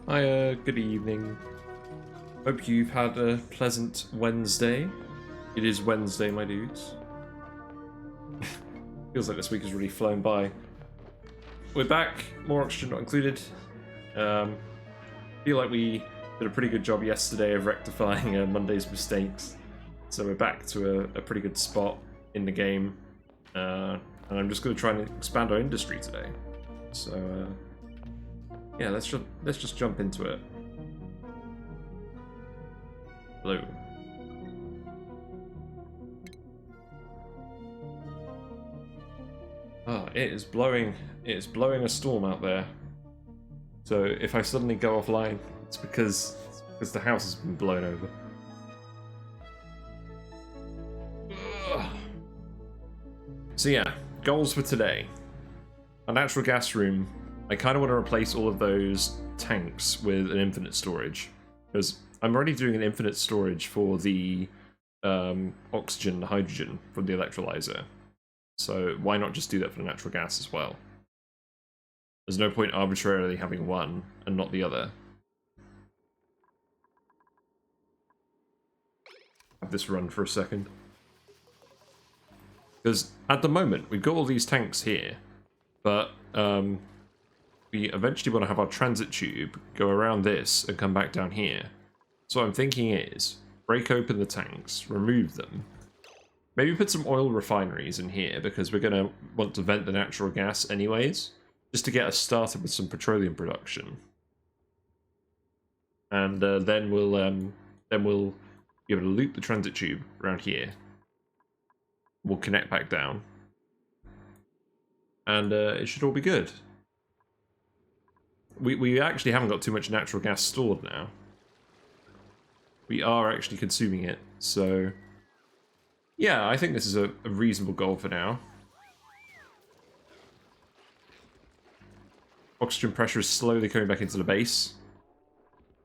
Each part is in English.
Hi, good evening. Hope you've had a pleasant Wednesday. It is Wednesday, my dudes. Feels like this week has really flown by. We're back, more oxygen not included. Feel like we did a pretty good job yesterday of rectifying Monday's mistakes. So we're back to a pretty good spot in the game. And I'm just going to try and expand our industry today. So, yeah, let's just jump into it. Hello. Ah, it is blowing a storm out there. So if I suddenly go offline, it's because the house has been blown over. Ugh. So yeah, goals for today. A natural gas room. I kind of want to replace all of those tanks with an infinite storage, because I'm already doing an infinite storage for the oxygen and hydrogen from the electrolyzer. So why not just do that for the natural gas as well? There's no point arbitrarily having one and not the other. Have this run for a second. Because at the moment, we've got all these tanks here, but we eventually want to have our transit tube go around this and come back down here. So what I'm thinking is, break open the tanks, remove them, maybe put some oil refineries in here, because we're going to want to vent the natural gas anyways, just to get us started with some petroleum production. And then we'll be able to loop the transit tube around here. We'll connect back down. And it should all be good. We actually haven't got too much natural gas stored now. We are actually consuming it, so yeah, I think this is a reasonable goal for now. Oxygen pressure is slowly coming back into the base.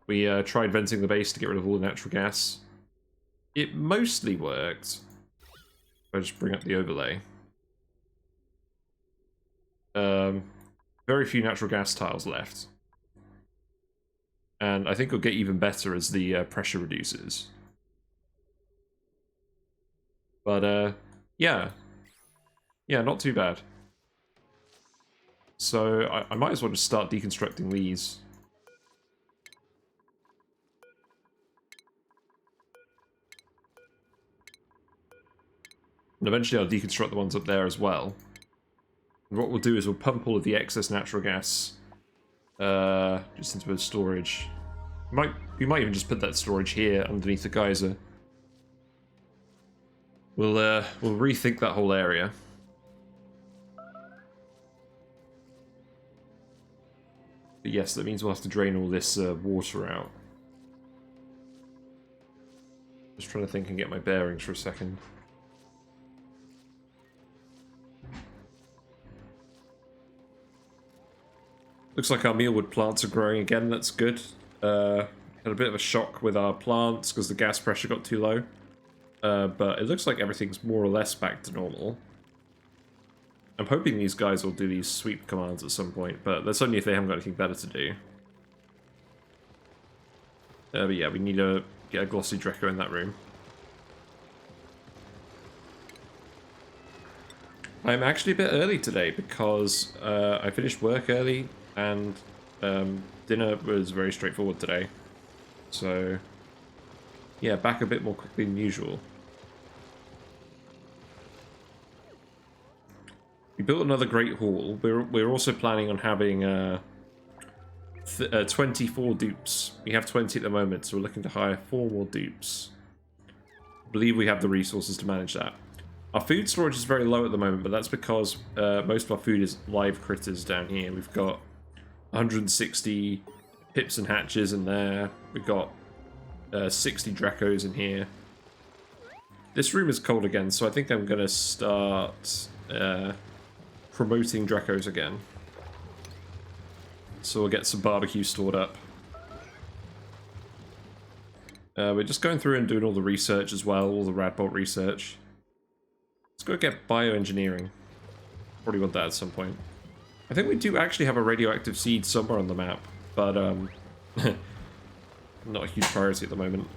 We tried venting the base to get rid of all the natural gas. It mostly worked. I'll just bring up the overlay. Very few natural gas tiles left. And I think it'll get even better as the pressure reduces. But, yeah. Yeah, not too bad. So, I might as well just start deconstructing these. And eventually I'll deconstruct the ones up there as well. And what we'll do is we'll pump all of the excess natural gas just into a storage. We might even just put that storage here underneath the geyser. We'll rethink that whole area. But yes, that means we'll have to drain all this water out. Just trying to think and get my bearings for a second. Looks like our mealwood plants are growing again, that's good. Had a bit of a shock with our plants because the gas pressure got too low. But it looks like everything's more or less back to normal. I'm hoping these guys will do these sweep commands at some point, but that's only if they haven't got anything better to do. But yeah, we need to get a glossy Dreco in that room. I'm actually a bit early today because I finished work early and dinner was very straightforward today. So yeah, back a bit more quickly than usual. We built another great hall. We're also planning on having 24 dupes. We have 20 at the moment, so we're looking to hire 4 more dupes. I believe we have the resources to manage that. Our food storage is very low at the moment, but that's because most of our food is live critters down here. We've got 160 pips and hatches in there. We've got 60 Dracos in here. This room is cold again, so I think I'm going to start promoting Dracos again. So we'll get some barbecue stored up. We're just going through and doing all the research as well, all the Radbolt research. Let's go get bioengineering. Probably want that at some point. I think we do actually have a radioactive seed somewhere on the map, but Not a huge priority at the moment.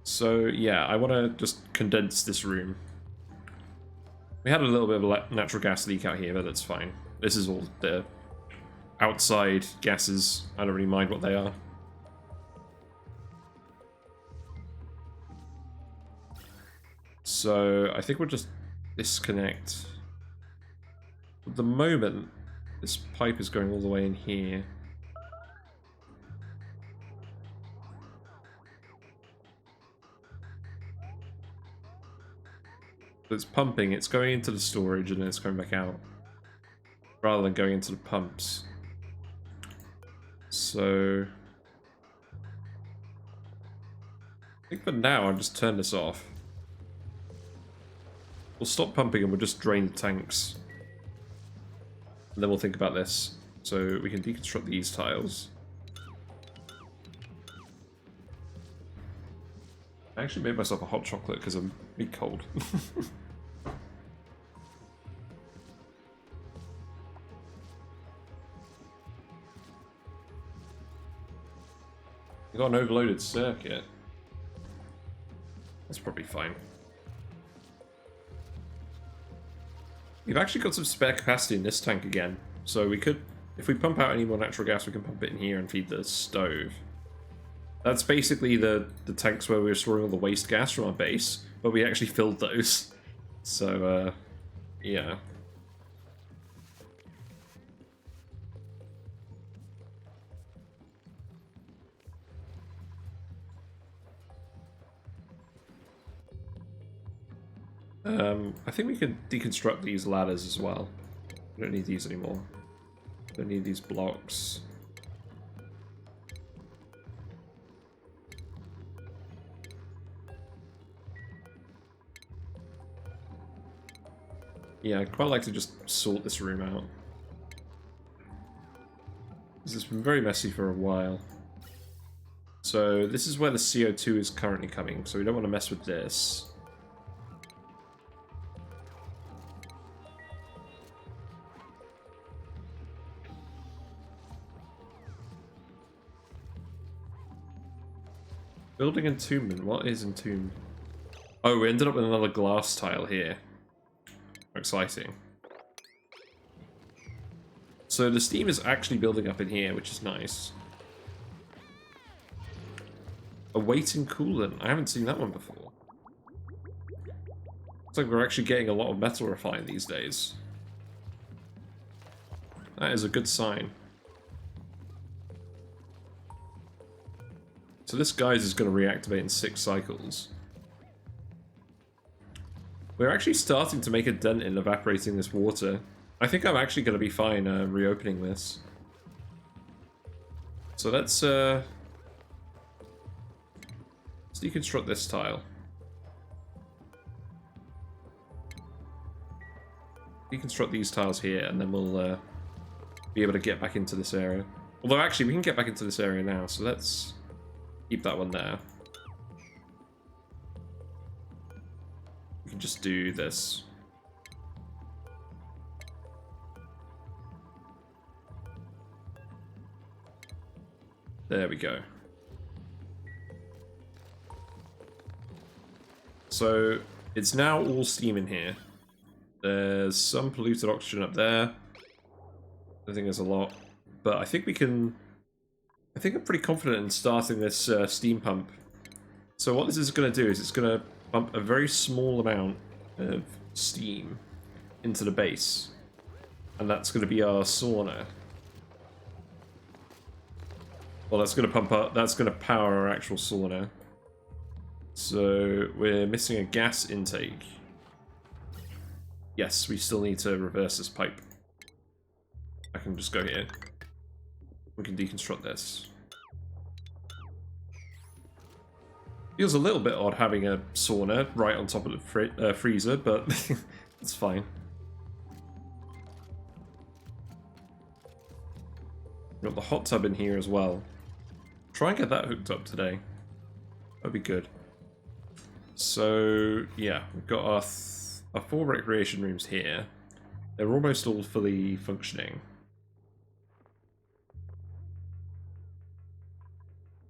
So yeah, I want to just condense this room. We had a little bit of a natural gas leak out here, but that's fine. This is all the outside gases. I don't really mind what they are. So I think we'll just disconnect. At the moment, this pipe is going all the way in here. So it's pumping, it's going into the storage and then it's coming back out. Rather than going into the pumps. So I think for now I'll just turn this off. We'll stop pumping and we'll just drain the tanks. And then we'll think about this. So we can deconstruct these tiles. I actually made myself a hot chocolate because I'm really cold. You got an overloaded circuit. That's probably fine. We've actually got some spare capacity in this tank again. So we could, if we pump out any more natural gas, we can pump it in here and feed the stove. That's basically the tanks where we were storing all the waste gas from our base, but we actually filled those. So, yeah. I think we can deconstruct these ladders as well. We don't need these anymore. Don't need these blocks. Yeah, I'd quite like to just sort this room out. This has been very messy for a while. So this is where the CO2 is currently coming, so we don't want to mess with this. Building entombment. What is entombed? Oh, we ended up with another glass tile here. Exciting. So the steam is actually building up in here, which is nice. Awaiting coolant. I haven't seen that one before. Looks like we're actually getting a lot of metal refined these days. That is a good sign. So this guy's is going to reactivate in 6 cycles. We're actually starting to make a dent in evaporating this water. I think I'm actually going to be fine reopening this. So let's deconstruct this tile. Deconstruct these tiles here, and then we'll be able to get back into this area. Although actually, we can get back into this area now, so let's keep that one there. We can just do this. There we go. So it's now all steam in here. There's some polluted oxygen up there. I think there's a lot, but I think we can. I think I'm pretty confident in starting this steam pump. So what this is going to do is it's going to pump a very small amount of steam into the base, and that's going to be our sauna. Well, that's going to pump up. That's going to power our actual sauna. So we're missing a gas intake. Yes, we still need to reverse this pipe. I can just go here. We can deconstruct this. Feels a little bit odd having a sauna right on top of the freezer, but it's fine. We've got the hot tub in here as well. Try and get that hooked up today. That'd be good. So, yeah, we've got our 4 recreation rooms here. They're almost all fully functioning.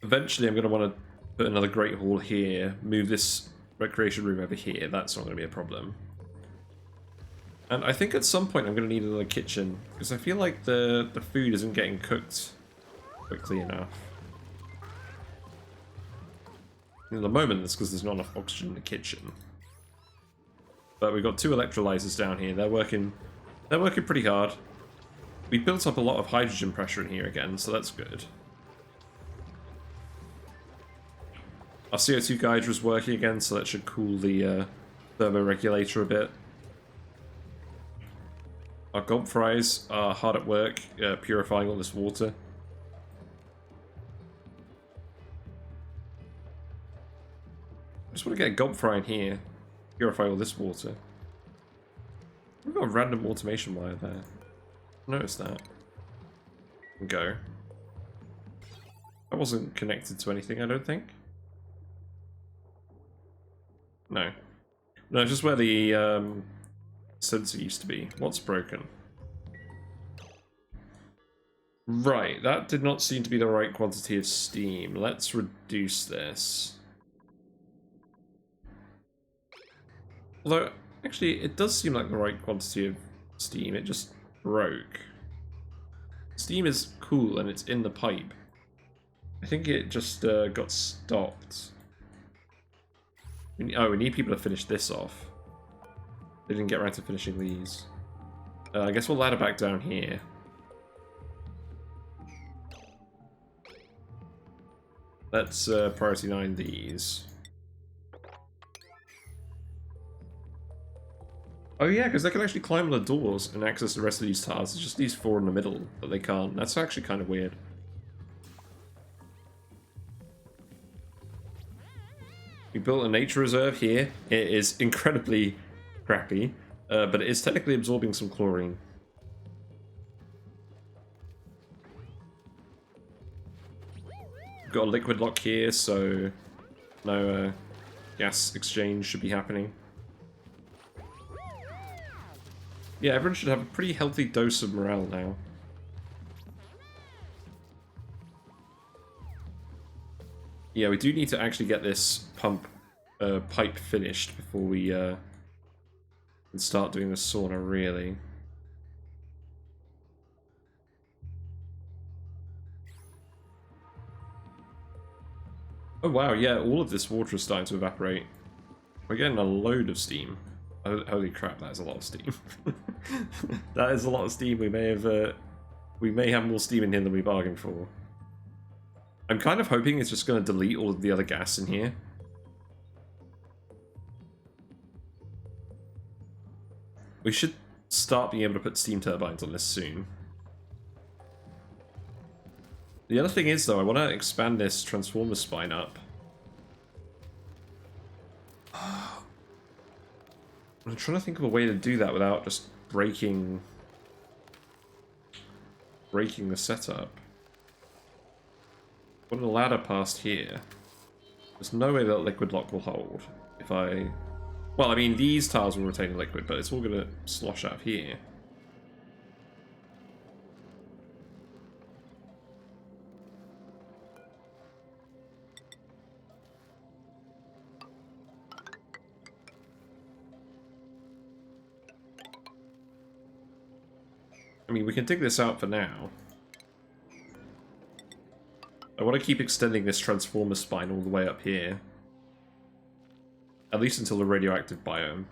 Eventually, I'm going to want to put another Great Hall here, move this recreation room over here. That's not going to be a problem. And I think at some point I'm going to need another kitchen, because I feel like the food isn't getting cooked quickly enough. And at the moment, it's because there's not enough oxygen in the kitchen. But we've got 2 electrolyzers down here. They're working pretty hard. We built up a lot of hydrogen pressure in here again, so that's good. Our CO2 geyser is working again, so that should cool the thermoregulator a bit. Our gob fries are hard at work, purifying all this water. I just want to get a gob fry in here, purify all this water. We've got a random automation wire there. Notice that. And go. That wasn't connected to anything, I don't think. No. No, just where the sensor used to be. What's broken? Right, that did not seem to be the right quantity of steam. Let's reduce this. Although, actually, it does seem like the right quantity of steam. It just broke. Steam is cool and it's in the pipe. I think it just got stopped. Oh, we need people to finish this off. They didn't get around to finishing these. I guess we'll ladder back down here. Let's priority 9 these. Oh yeah, because they can actually climb on the doors and access the rest of these tiles. It's just these 4 in the middle that they can't. That's actually kind of weird. We built a nature reserve here. It is incredibly crappy, but it is technically absorbing some chlorine. We've got a liquid lock here, so no gas exchange should be happening. Yeah, everyone should have a pretty healthy dose of morale now. Yeah, we do need to actually get this pipe finished before we can start doing the sauna, really. Oh wow, yeah, all of this water is starting to evaporate. We're getting a load of steam. Holy crap, that is a lot of steam. That is a lot of steam. We may have more steam in here than we bargained for. I'm kind of hoping it's just going to delete all of the other gas in here. We should start being able to put steam turbines on this soon. The other thing is, though, I want to expand this transformer spine up. I'm trying to think of a way to do that without just breaking the setup. Put a ladder past here. There's no way that liquid lock will hold. If I... Well, I mean, these tiles will retain the liquid, but it's all going to slosh out here. I mean, we can dig this out for now. I want to keep extending this transformer spine all the way up here. At least until the radioactive biome.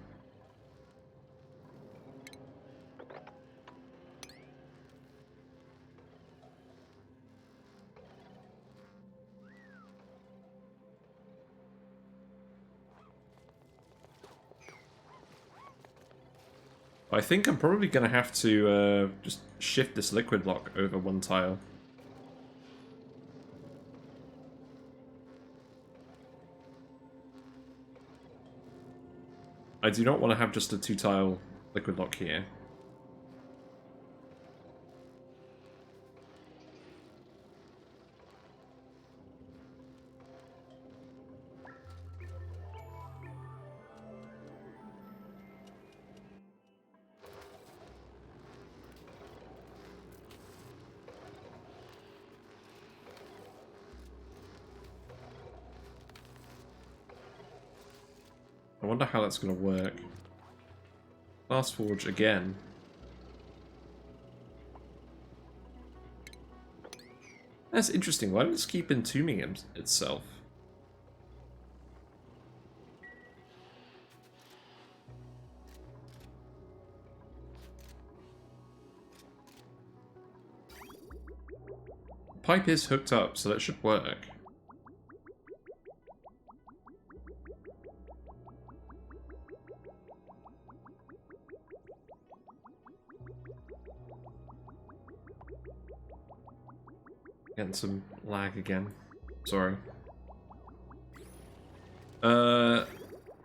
I think I'm probably going to have to just shift this liquid lock over one tile. I do not want to have just a 2-tile liquid lock here. I wonder how that's going to work. Glass forge again. That's interesting. Why does it keep entombing itself? Pipe is hooked up, so that should work. Getting some lag again. Sorry.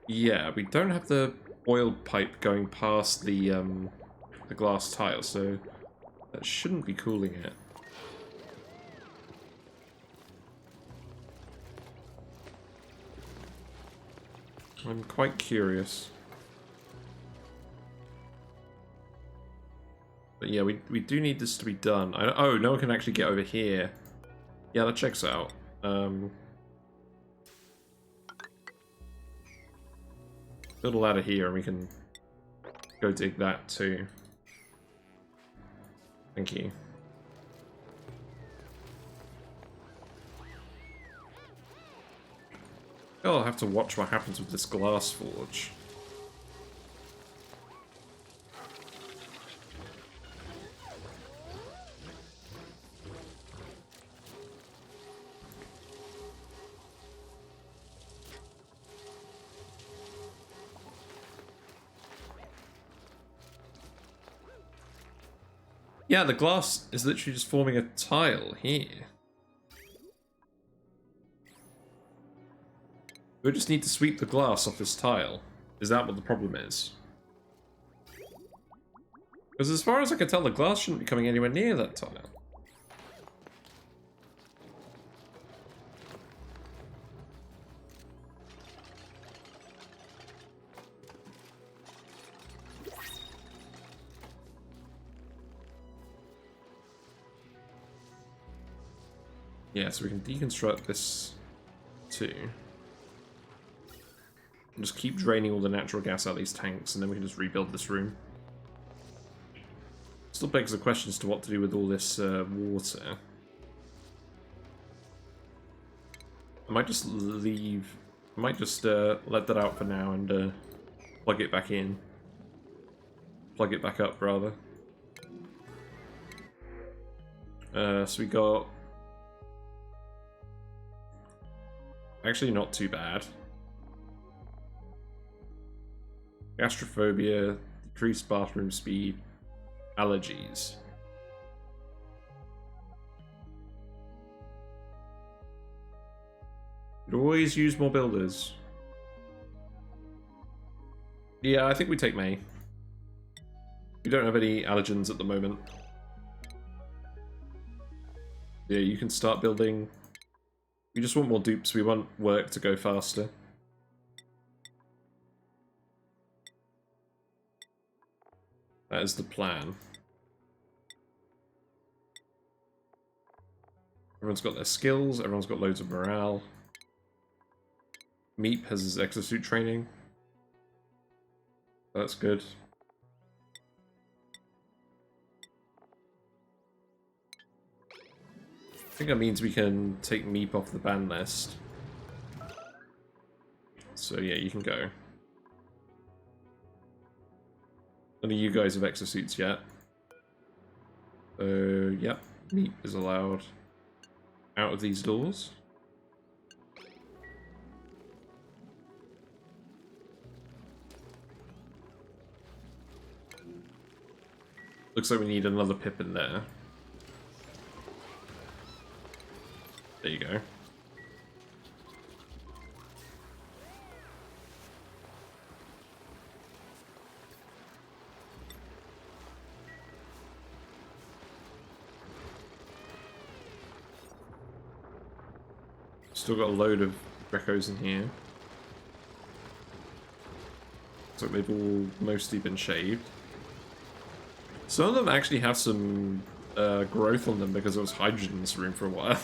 Yeah, we don't have the oil pipe going past the glass tile, so that shouldn't be cooling it. I'm quite curious. But yeah, we do need this to be done. Oh, no one can actually get over here. Yeah, that checks out. Build a ladder here and we can go dig that too. Thank you. I'll have to watch what happens with this glass forge. Yeah, the glass is literally just forming a tile here. We just need to sweep the glass off this tile. Is that what the problem is? Because as far as I can tell, the glass shouldn't be coming anywhere near that tile. Yeah, so we can deconstruct this too. And just keep draining all the natural gas out of these tanks, and then we can just rebuild this room. Still begs the question as to what to do with all this water. I might just leave... I might just let that out for now and plug it back in. Plug it back up, rather. So we got... Actually, not too bad. Gastrophobia, decreased bathroom speed, allergies. Could always use more builders. Yeah, I think we take May. We don't have any allergens at the moment. Yeah, you can start building. We just want more dupes, we want work to go faster. That is the plan. Everyone's got their skills, everyone's got loads of morale. Meep has his exosuit training. That's good. I think that means we can take Meep off the ban list. So yeah, you can go. None of you guys have exosuits yet. So yep, Meep is allowed out of these doors. Looks like we need another pip in there. There you go. Still got a load of Grecos in here. Looks like they've all mostly been shaved. Some of them actually have some growth on them because there was hydrogen in this room for a while.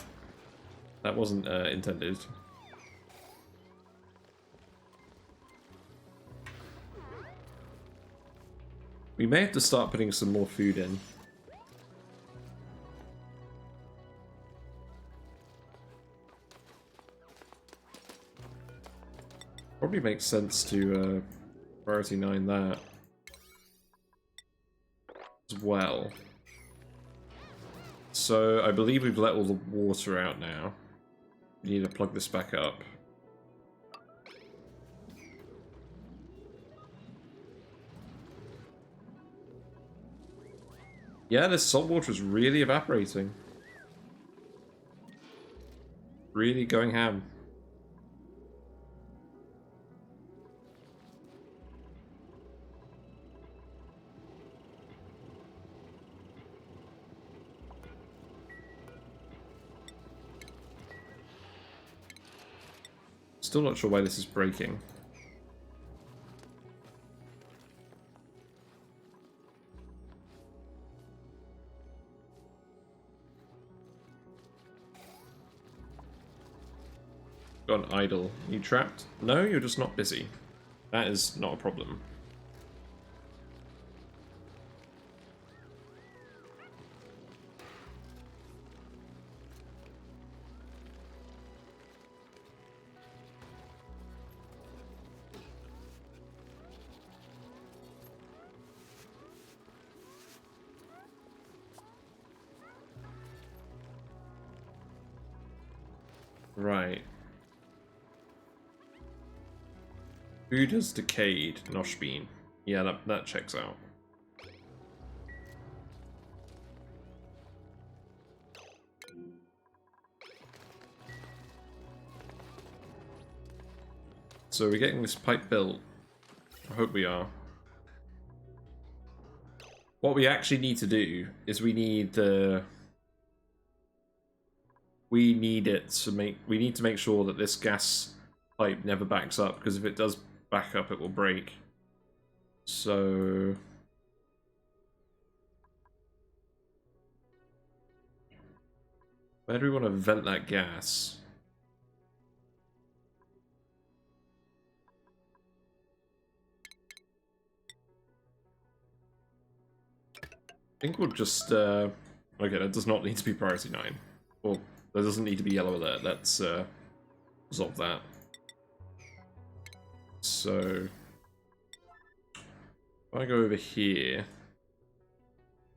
That wasn't intended. We may have to start putting some more food in. Probably makes sense to priority 9 that as well. So I believe we've let all the water out now. We need to plug this back up. Yeah, this salt water is really evaporating. Really going ham. Still not sure why this is breaking. Gone idle. You trapped? No, you're just not busy. That is not a problem. Right. Food has decayed, Noshbean. Yeah, that checks out. So we're getting this pipe built. I hope we are. What we actually need to do is we need it to make sure that this gas pipe never backs up, because if it does back up, it will break. So where do we want to vent that gas? I think we'll just okay, that does not need to be priority 9. Well, there doesn't need to be yellow alert. Let's resolve that. So if I go over here,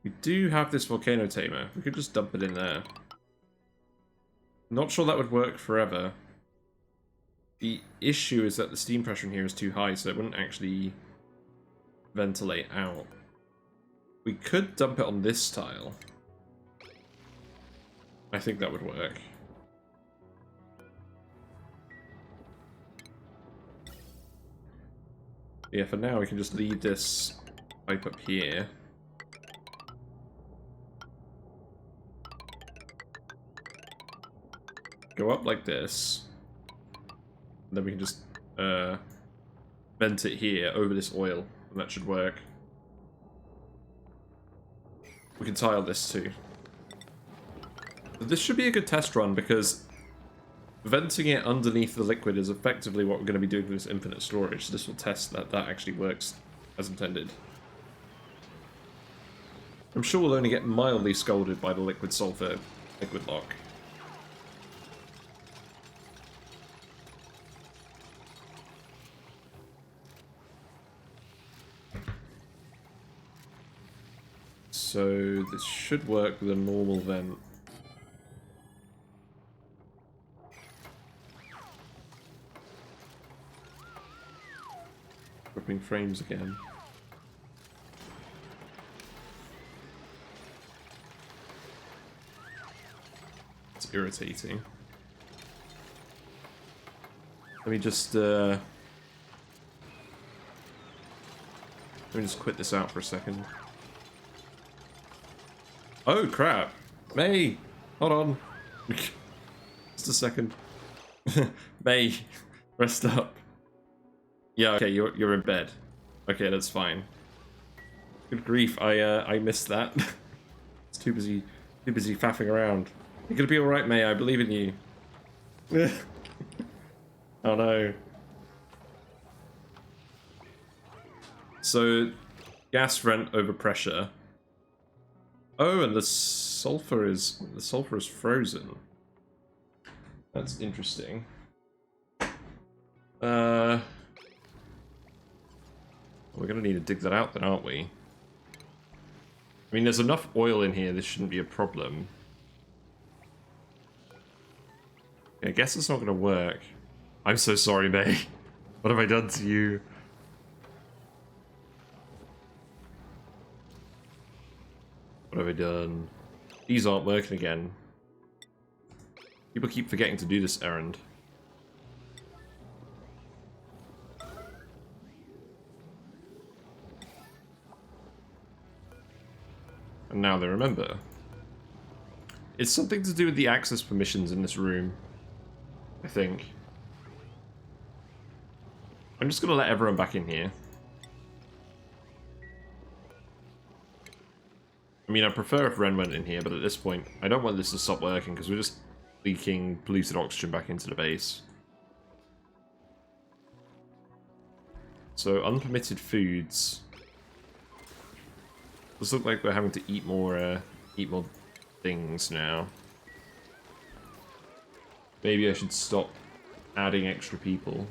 we do have this volcano tamer. We could just dump it in there. Not sure that would work forever. The issue is that the steam pressure in here is too high, so it wouldn't actually ventilate out. We could dump it on this tile. I think that would work. Yeah, for now we can just leave this pipe up here. Go up like this. And then we can just vent it here over this oil, and that should work. We can tile this too. But this should be a good test run, because venting it underneath the liquid is effectively what we're going to be doing with this infinite storage. So this will test that that actually works as intended. I'm sure we'll only get mildly scolded by the liquid sulfur liquid lock. So this should work with a normal vent. Flipping frames again. It's irritating. Let me just quit this out for a second. Oh crap! May! Hold on. Just a second. May, rest up. Yeah, okay, you're in bed. Okay, that's fine. Good grief, I missed that. It's too busy faffing around. You're gonna be alright, May, I believe in you. Oh no. So Gas vent over pressure. Oh, and the sulfur is frozen. That's interesting. We're gonna need to dig that out then, aren't we? I mean, there's enough oil in here, this shouldn't be a problem. I guess it's not gonna work. I'm so sorry, May. What have I done to you? What have I done? These aren't working again. People keep forgetting to do this errand. And now they remember. It's something to do with the access permissions in this room, I think. I'm just gonna let everyone back in here. I mean, I prefer if Ren went in here, but at this point, I don't want this to stop working because we're just leaking polluted oxygen back into the base. So, unpermitted foods. Does look like we're having to eat more things now. Maybe I should stop adding extra people.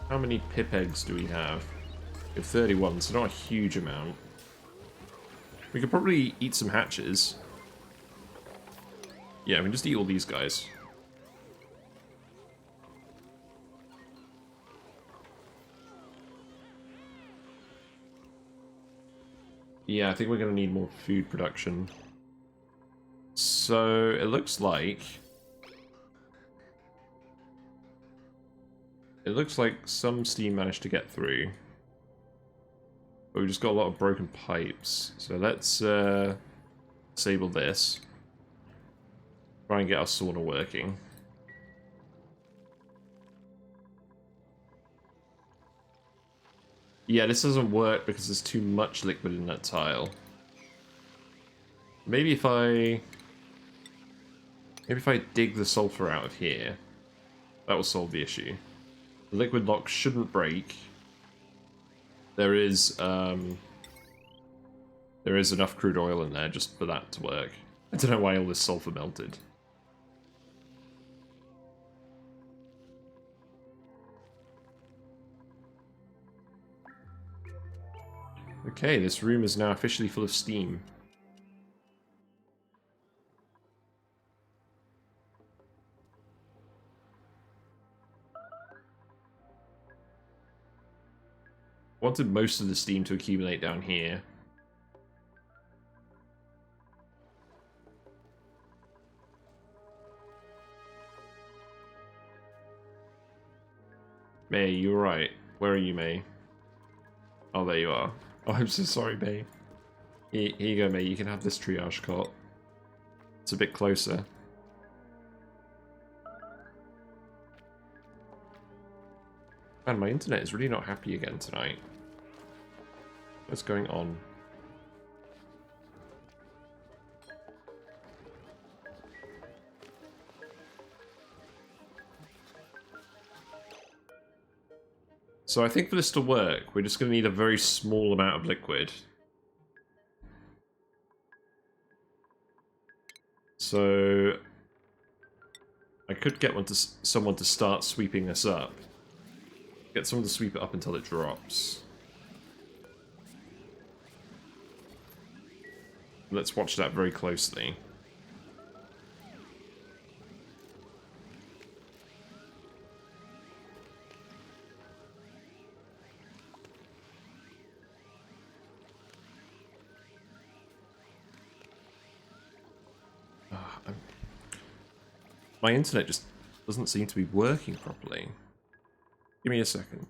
How many pip eggs do we have? We have 31, so not a huge amount. We could probably eat some hatches. Yeah, we can just eat all these guys. Yeah, I think we're going to need more food production. So, it looks like... It looks like some steam managed to get through. But we just got a lot of broken pipes. So let's disable this. Try and get our sauna working. Yeah, this doesn't work because there's too much liquid in that tile. Maybe if I dig the sulfur out of here, that will solve the issue. The liquid lock shouldn't break. There is enough crude oil in there just for that to work. I don't know why all this sulfur melted. Okay, this room is now officially full of steam. Wanted most of the steam to accumulate down here. May, you're right. Where are you, May? Oh, there you are. Oh, I'm so sorry, May. Here you go, May. You can have this triage cot. It's a bit closer. Man, my internet is really not happy again tonight. What's going on? So I think for this to work, we're just going to need a very small amount of liquid. So I could get someone to start sweeping this up. Get someone to sweep it up until it drops. Let's watch that very closely. My internet just doesn't seem to be working properly. Give me a second.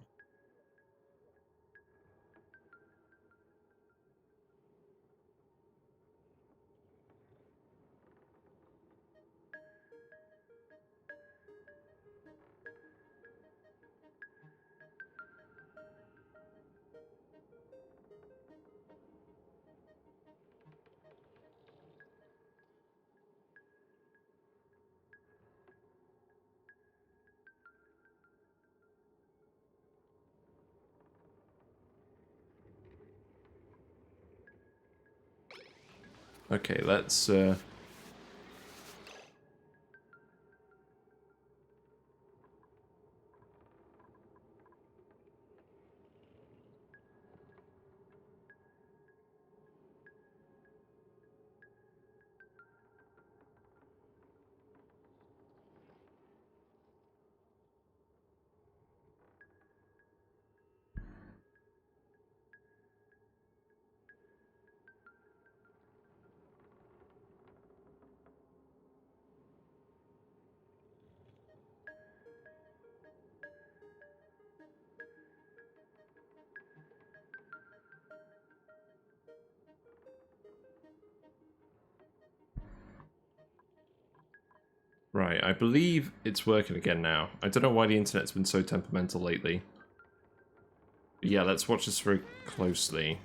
Okay, let's... Right, I believe it's working again now. I don't know why the internet's been so temperamental lately. But yeah, let's watch this very closely.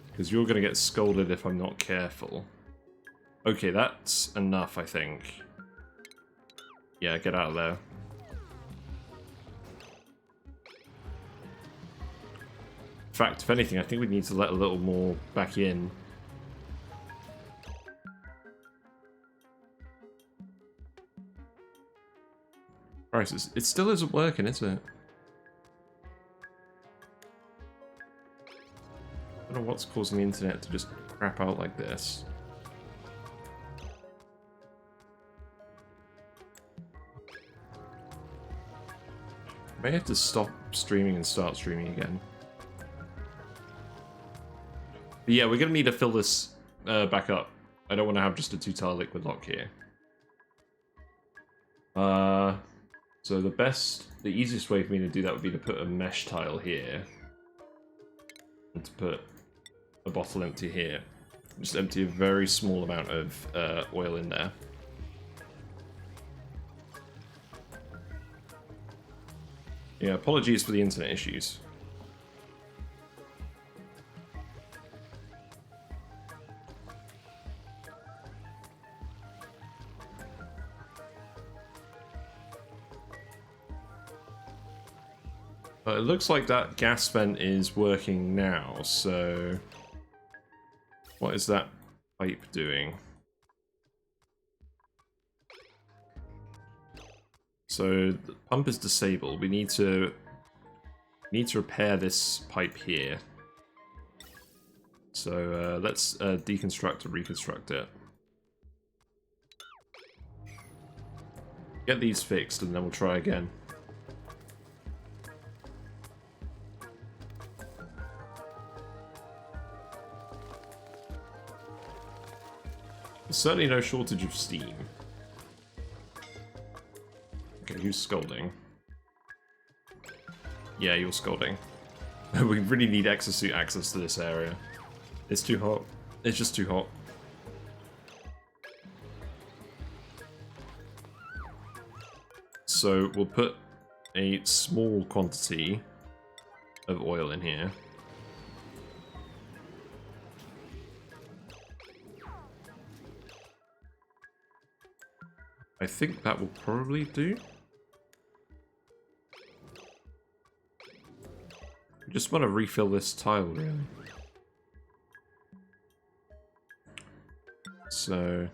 Because you're going to get scolded if I'm not careful. Okay, that's enough, I think. Yeah, get out of there. In fact, if anything, I think we need to let a little more back in. Christ, it still isn't working, is it? I don't know what's causing the internet to just crap out like this. I may have to stop streaming and start streaming again. But yeah, we're going to need to fill this back up. I don't want to have just a 2-tile liquid lock here. So the easiest way for me to do that would be to put a mesh tile here. And to put a bottle empty here. Just empty a very small amount of oil in there. Yeah, apologies for the internet issues. But it looks like that gas vent is working now, so... What is that pipe doing? So the pump is disabled. We need to repair this pipe here. So let's deconstruct and reconstruct it. Get these fixed and then we'll try again. There's certainly no shortage of steam. Okay, who's scolding? Yeah, you're scolding. We really need exosuit access to this area. It's too hot. It's just too hot. So we'll put a small quantity of oil in here. I think that will probably do. I just want to refill this tile, really. So...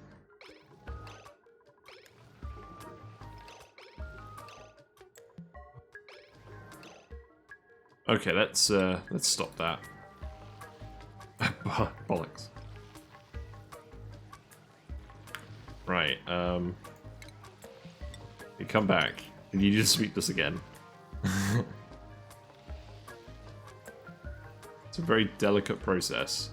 Okay, let's stop that. Bollocks. Right, you come back. Can you just sweep this again? It's a very delicate process.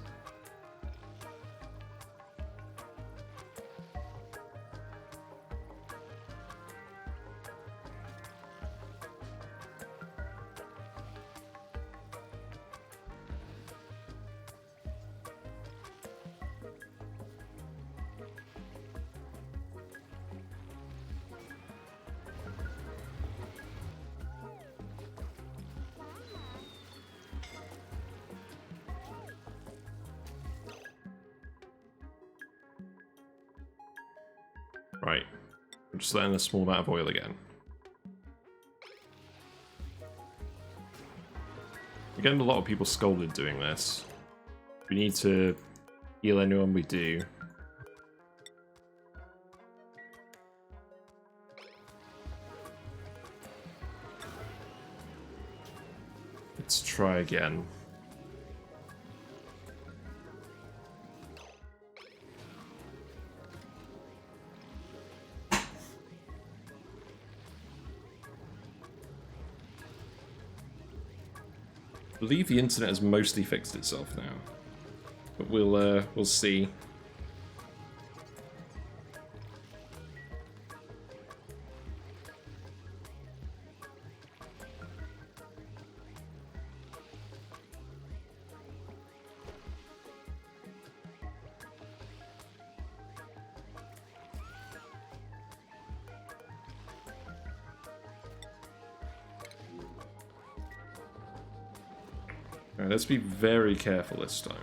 Right, I'm just letting a small amount of oil again. We're getting a lot of people scolded doing this. We need to heal anyone we do. Let's try again. I believe the internet has mostly fixed itself now, but we'll see. Alright, let's be very careful this time.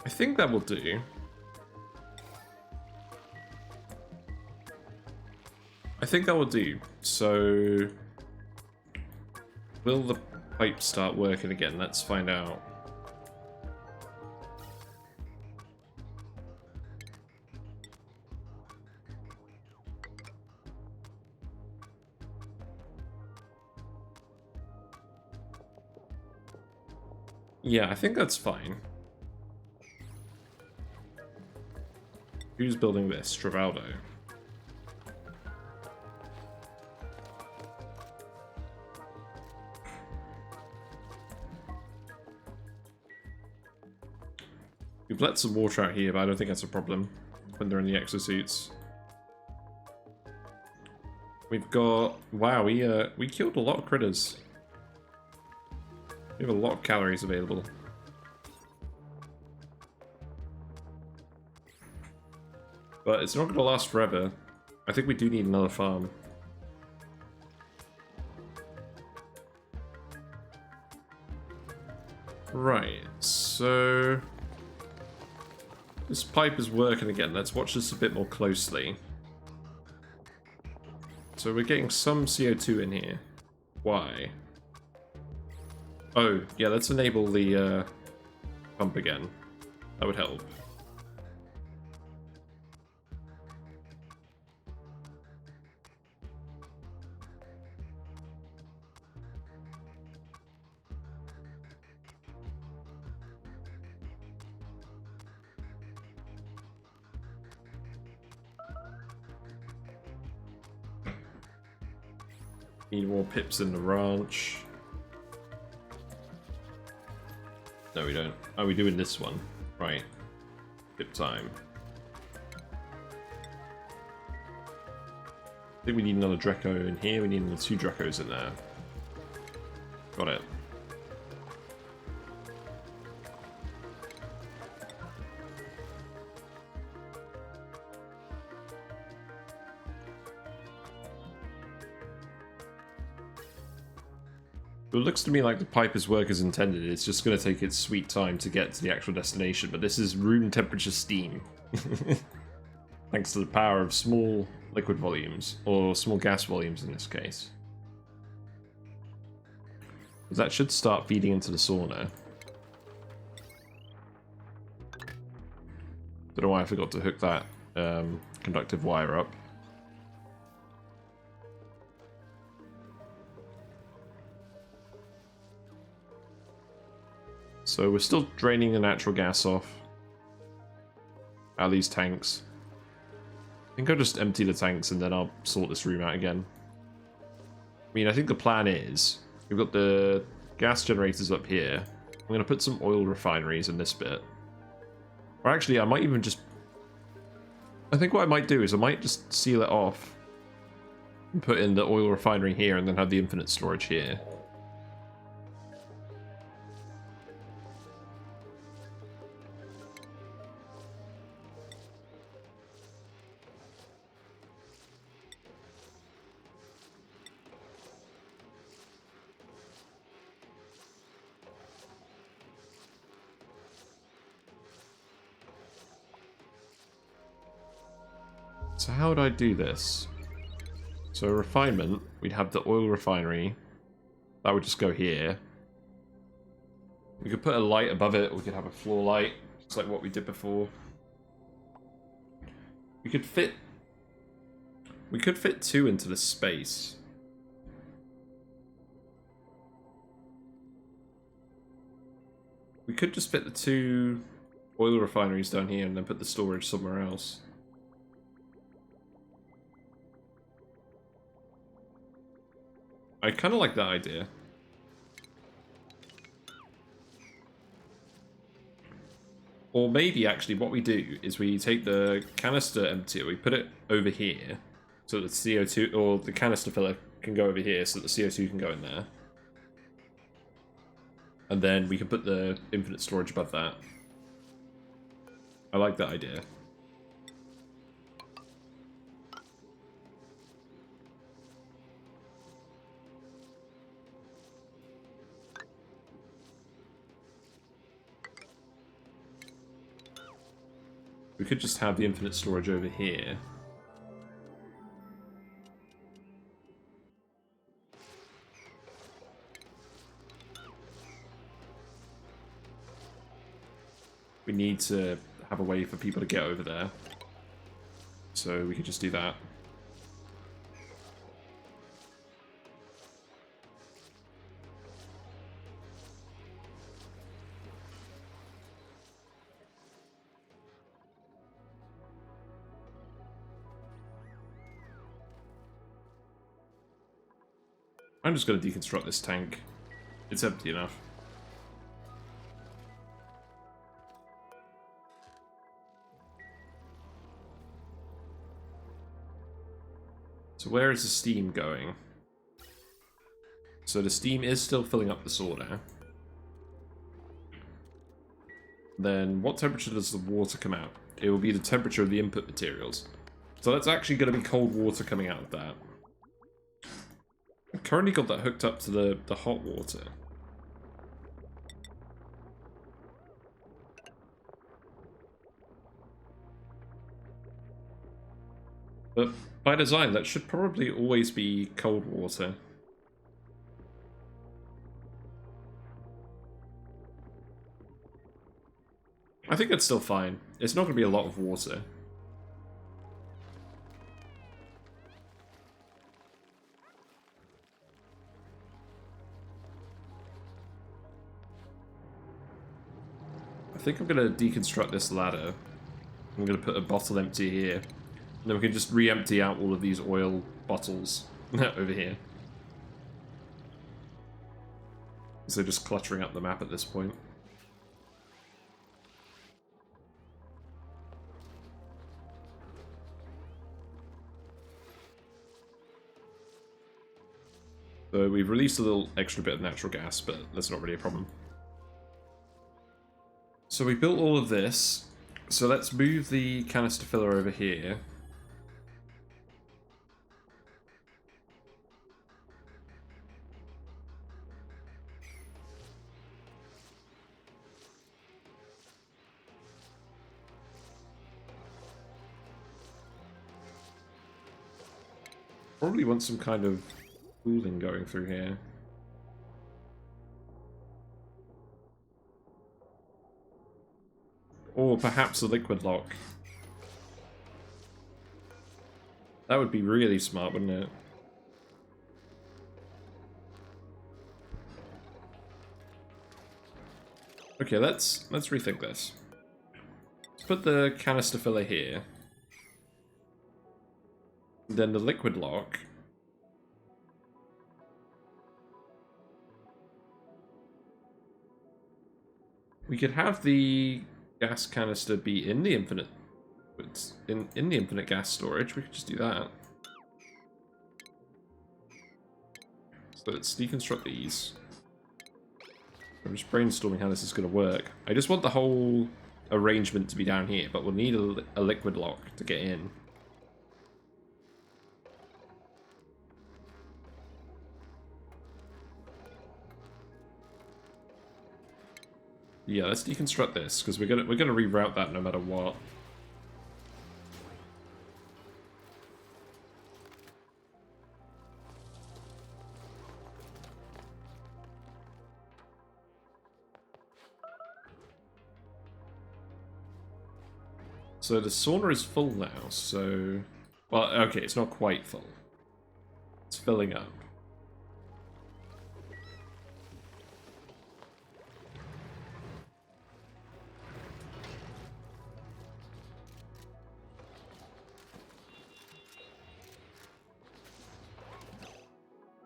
I think that will do. I think that will do. So, will the pipe start working again? Let's find out. Yeah, I think that's fine. Who's building this? Stravaldo. We've let some water out here, but I don't think that's a problem when they're in the exosuits. We've got... Wow, we killed a lot of critters. We have a lot of calories available. But it's not going to last forever. I think we do need another farm. Right, so... this pipe is working again. Let's watch this a bit more closely. So we're getting some CO2 in here. Why? Oh, yeah, let's enable the pump again. That would help. Need more pips in the ranch. No, we don't. Oh, we're doing this one. Right. Pip time. I think we need another Draco in here. We need another 2 Dracos in there. Got it. It looks to me like the pipe is work as intended. It's just going to take its sweet time to get to the actual destination, but this is room temperature steam. Thanks to the power of small liquid volumes, or small gas volumes in this case. That should start feeding into the sauna. Don't know why I forgot to hook that conductive wire up. So we're still draining the natural gas off out of these tanks. I think I'll just empty the tanks and then I'll sort this room out again. I mean, I think the plan is, we've got the gas generators up here. I'm going to put some oil refineries in this bit. Or actually, I might even just... I think what I might do is I might just seal it off and put in the oil refinery here and then have the infinite storage here. So how would I do this? So refinement, we'd have the oil refinery. That would just go here. We could put a light above it, or we could have a floor light, just like what we did before. We could fit 2 into this space. We could just fit the 2 oil refineries down here and then put the storage somewhere else. I kind of like that idea. Or maybe, actually, what we do is we take the canister emptier, we put it over here, so that the CO2, or the canister filler can go over here, so that the CO2 can go in there. And then we can put the infinite storage above that. I like that idea. We could just have the infinite storage over here. We need to have a way for people to get over there. So we could just do that. I'm just going to deconstruct this tank. It's empty enough. So where is the steam going? So the steam is still filling up the saw now. Then what temperature does the water come out? It will be the temperature of the input materials. So that's actually going to be cold water coming out of that. I've currently got that hooked up to the hot water. But by design, that should probably always be cold water. I think it's still fine. It's not going to be a lot of water. I think I'm going to deconstruct this ladder. I'm going to put a bottle empty here. And then we can just re-empty out all of these oil bottles over here. So just cluttering up the map at this point. So we've released a little extra bit of natural gas, but that's not really a problem. So we built all of this. So let's move the canister filler over here. Probably want some kind of cooling going through here. Or perhaps a liquid lock. That would be really smart, wouldn't it? Okay, let's rethink this. Let's put the canister filler here. Then the liquid lock. We could have the gas canister be in the infinite, in the infinite gas storage. We could just do that. So let's deconstruct these. I'm just brainstorming how this is going to work. I just want the whole arrangement to be down here, but we'll need a liquid lock to get in. Yeah, let's deconstruct this because we're gonna reroute that no matter what. So the sauna is full now, so... Well, okay, it's not quite full. It's filling up.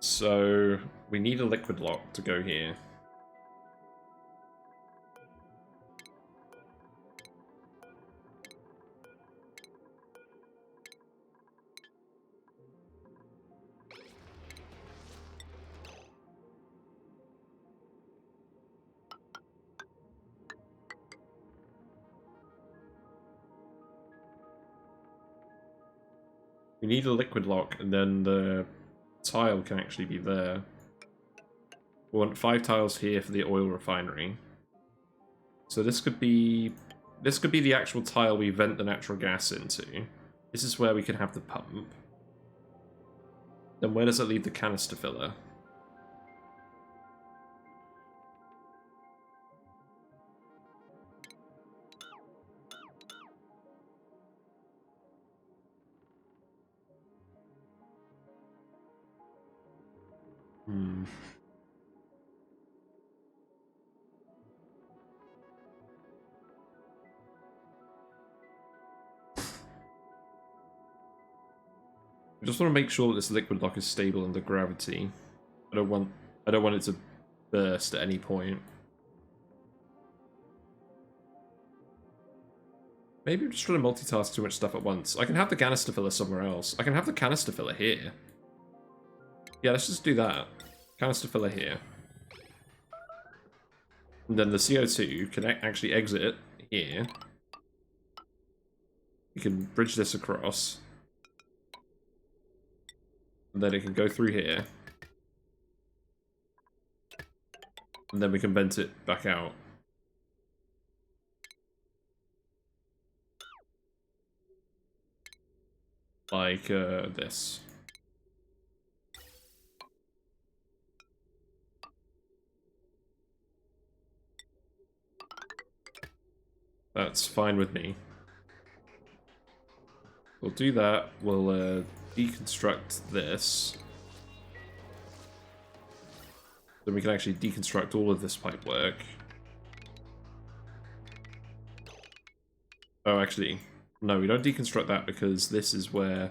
So we need a liquid lock to go here. We need a liquid lock, and then the tile can actually be there. We want 5 tiles here for the oil refinery. So this could be the actual tile we vent the natural gas into. This is where we can have the pump. Then where does it leave the canister filler? Hmm. I just want to make sure that this liquid lock is stable under gravity. I don't want it to burst at any point. Maybe I'm just trying to multitask too much stuff at once. I can have the canister filler somewhere else. I can have the canister filler here. Yeah, let's just do that. Canister filler here. And then the CO2 can actually exit here. You can bridge this across. And then it can go through here. And then we can vent it back out. Like this. That's fine with me. We'll do that. We'll deconstruct this. Then we can actually deconstruct all of this pipework. Oh, actually, no, we don't deconstruct that because this is where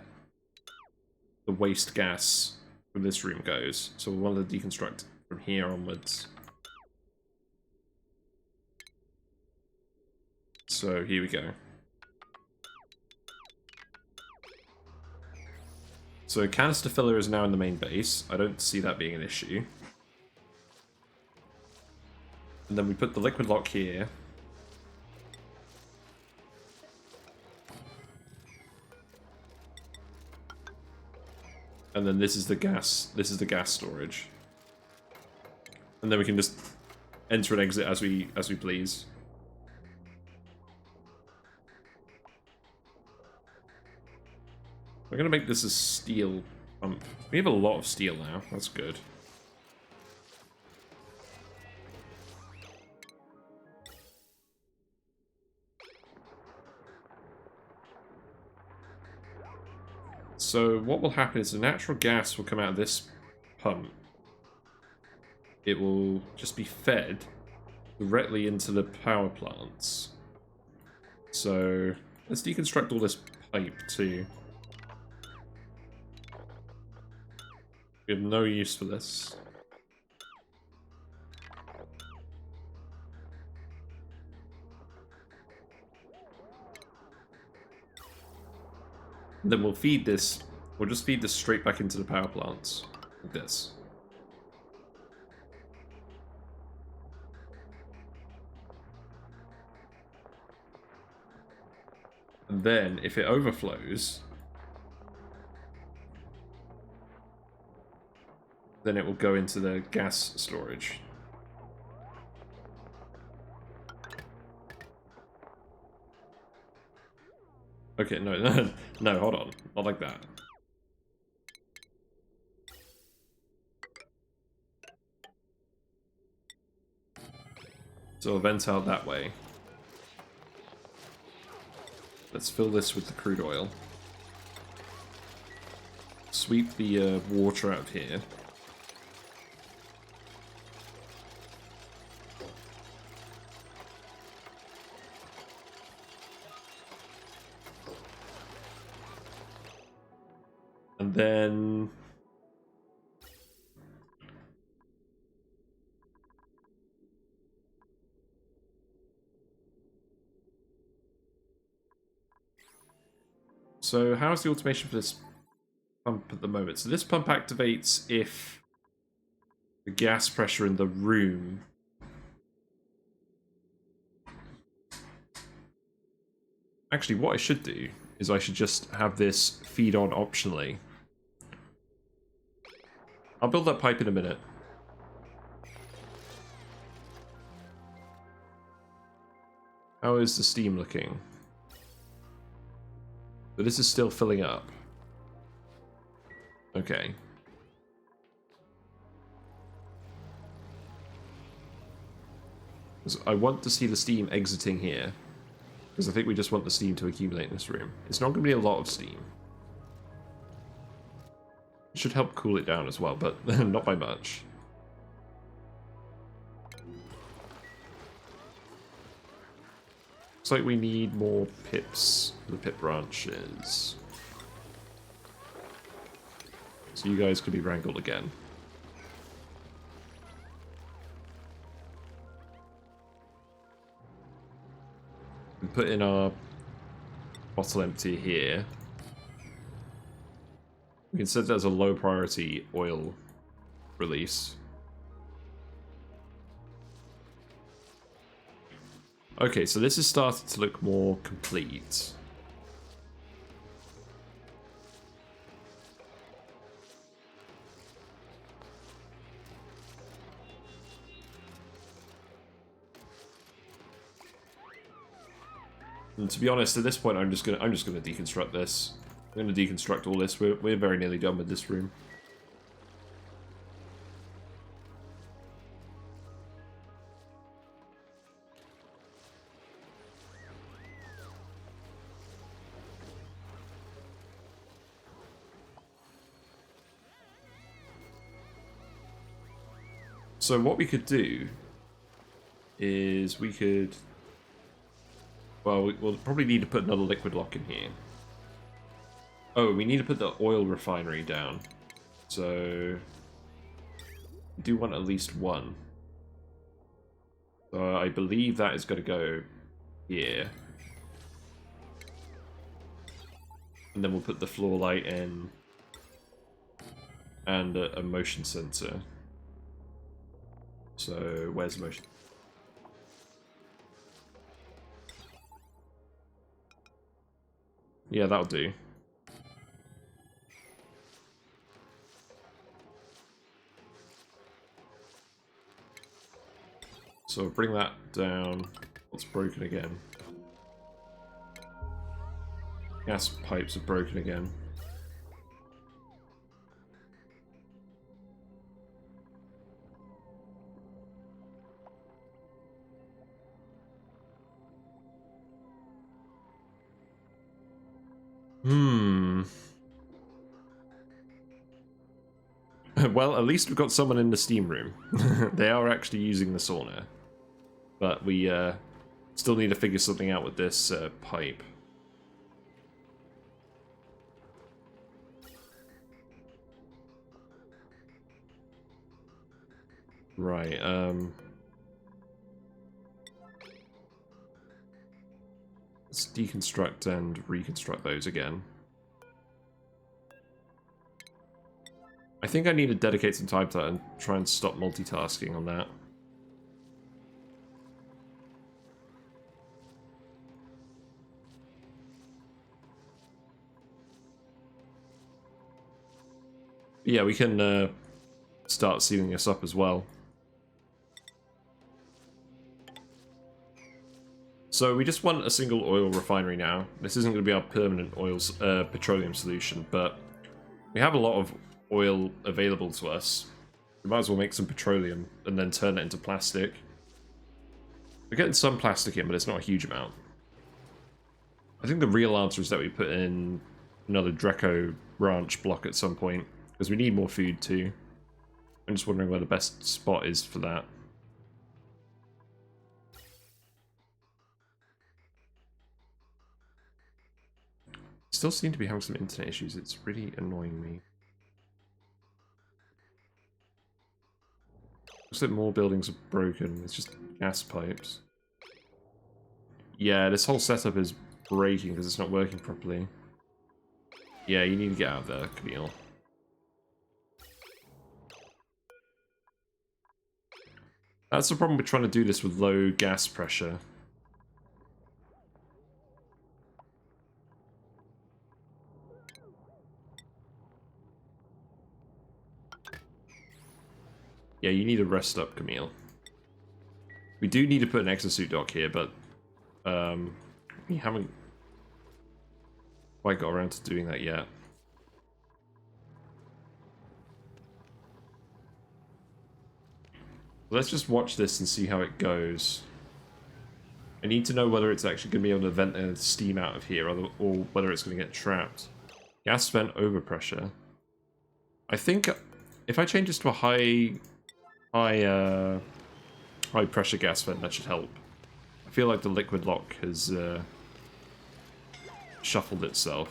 the waste gas from this room goes. So we want to deconstruct from here onwards. So here we go. So canister filler is now in the main base. I don't see that being an issue. And then we put the liquid lock here. And then this is the gas storage. And then we can just enter and exit as we please. We're gonna make this a steel pump. We have a lot of steel now, that's good. So what will happen is the natural gas will come out of this pump. It will just be fed directly into the power plants. So let's deconstruct all this pipe too. We have no use for this. And then we'll feed this. We'll just feed this straight back into the power plants. Like this. And then, if it overflows, then it will go into the gas storage. Okay, no, no, hold on. Not like that. So I'll vent out that way. Let's fill this with the crude oil. Sweep the water out of here. And then... So how's the automation for this pump at the moment? So this pump activates if the gas pressure in the room actually what I should do is I should just have this feed on optionally. I'll build that pipe in a minute. How is the steam looking? But this is still filling up. Okay. I want to see the steam exiting here. Because I think we just want the steam to accumulate in this room. It's not going to be a lot of steam. It should help cool it down as well, but not by much. Looks like we need more pips for the pip branches. So you guys could be wrangled again. We put in our bottle empty here. We can set that as a low priority oil release. Okay, so this is starting to look more complete. And to be honest, at this point, I'm just gonna deconstruct this. I'm gonna deconstruct all this. We're very nearly done with this room. So what we could do is we could... Well, we'll probably need to put another liquid lock in here. Oh, we need to put the oil refinery down. So... we do want at least one. So I believe that is going to go here. And then we'll put the floor light in. And a motion sensor. So, where's the motion? Yeah, that'll do. So bring that down. What's broken again? Gas pipes are broken again. Well, at least we've got someone in the steam room. They are actually using the sauna. But we still need to figure something out with this pipe. Right, let's deconstruct and reconstruct those again. I think I need to dedicate some time to that and try and stop multitasking on that. Yeah, we can start sealing this up as well. So we just want a single oil refinery now. This isn't going to be our permanent petroleum solution, but we have a lot of oil available to us. We might as well make some petroleum and then turn it into plastic. We're getting some plastic in, but it's not a huge amount. I think the real answer is that we put in another Dreco branch block at some point, because we need more food too. I'm just wondering where the best spot is for that. Still seem to be having some internet issues. It's really annoying me. Looks like more buildings are broken. It's just gas pipes. Yeah, this whole setup is breaking because it's not working properly. Yeah, you need to get out of there, Camille. That's the problem with trying to do this with low gas pressure. Yeah, you need to rest up, Camille. We do need to put an exosuit dock here, but we haven't quite got around to doing that yet. Let's just watch this and see how it goes. I need to know whether it's actually going to be able to vent the steam out of here, or whether it's going to get trapped. Gas vent overpressure. I think if I change this to a high pressure gas vent, that should help. I feel like the liquid lock has shuffled itself.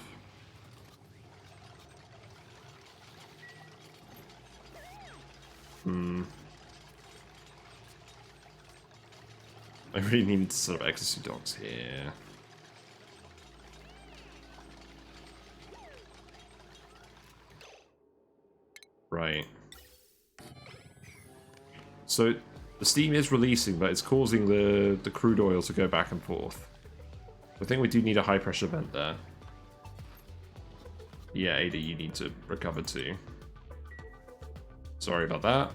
I really need to sort of exosuit docks here. Right. So the steam is releasing, but it's causing the crude oil to go back and forth. I think we do need a high pressure vent there. Yeah, Ada, you need to recover too. Sorry about that.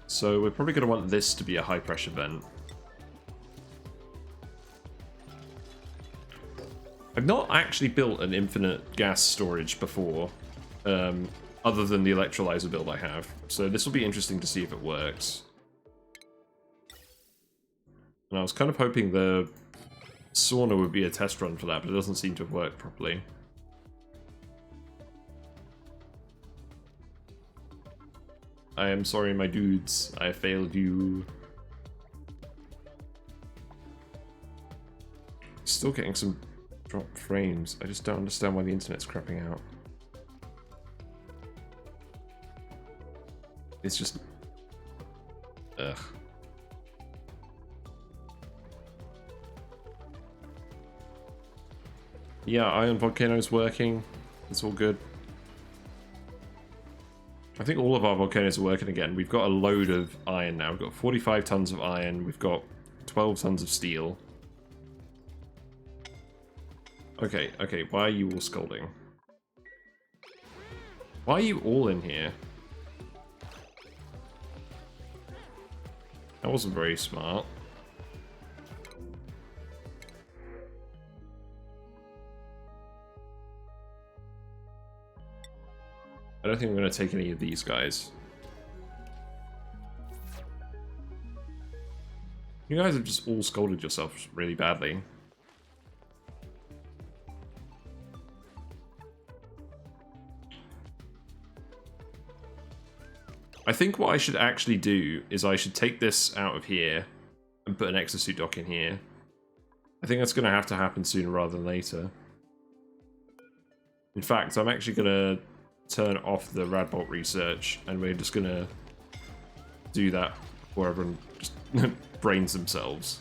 So we're probably going to want this to be a high pressure vent. I've not actually built an infinite gas storage before, other than the electrolyzer build I have. So this will be interesting to see if it works. And I was kind of hoping the sauna would be a test run for that, but it doesn't seem to have worked properly. I am sorry, my dudes. I failed you. Still getting some dropped frames. I just don't understand why the internet's crapping out. It's just... ugh. Yeah, Iron Volcano's working. It's all good. I think all of our volcanoes are working again. We've got a load of iron now. We've got 45 tons of iron. We've got 12 tons of steel. Okay, okay. Why are you all scolding? Why are you all in here? That wasn't very smart. I don't think I'm going to take any of these guys. You guys have just all scolded yourselves really badly. I think what I should actually do is I should take this out of here and put an exosuit dock in here. I think that's going to have to happen sooner rather than later. In fact, I'm actually going to turn off the Radbolt research, and we're just going to do that before everyone just brains themselves.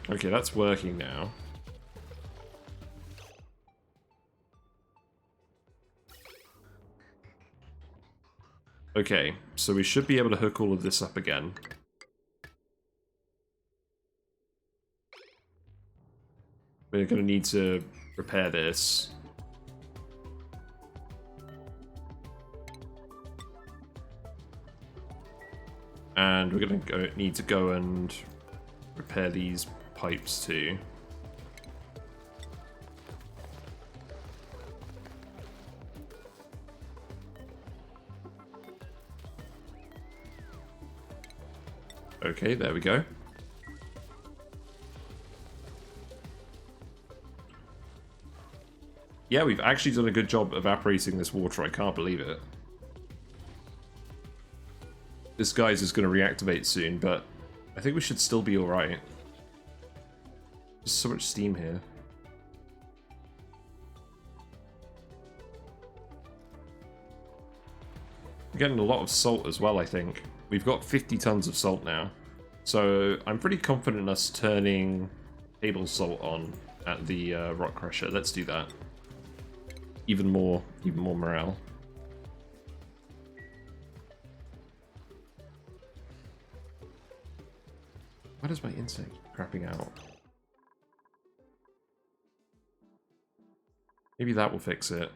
Okay, that's working now. Okay, so we should be able to hook all of this up again. We're going to need to repair this. And we're going to need to go and repair these pipes too. Okay, there we go. Yeah, we've actually done a good job evaporating this water. I can't believe it. This guy's is going to reactivate soon, but I think we should still be alright. There's so much steam here. We're getting a lot of salt as well, I think. We've got 50 tons of salt now. So I'm pretty confident in us turning table salt on at the rock crusher. Let's do that. Even more morale. Why does my insect keep crapping out? Maybe that will fix it.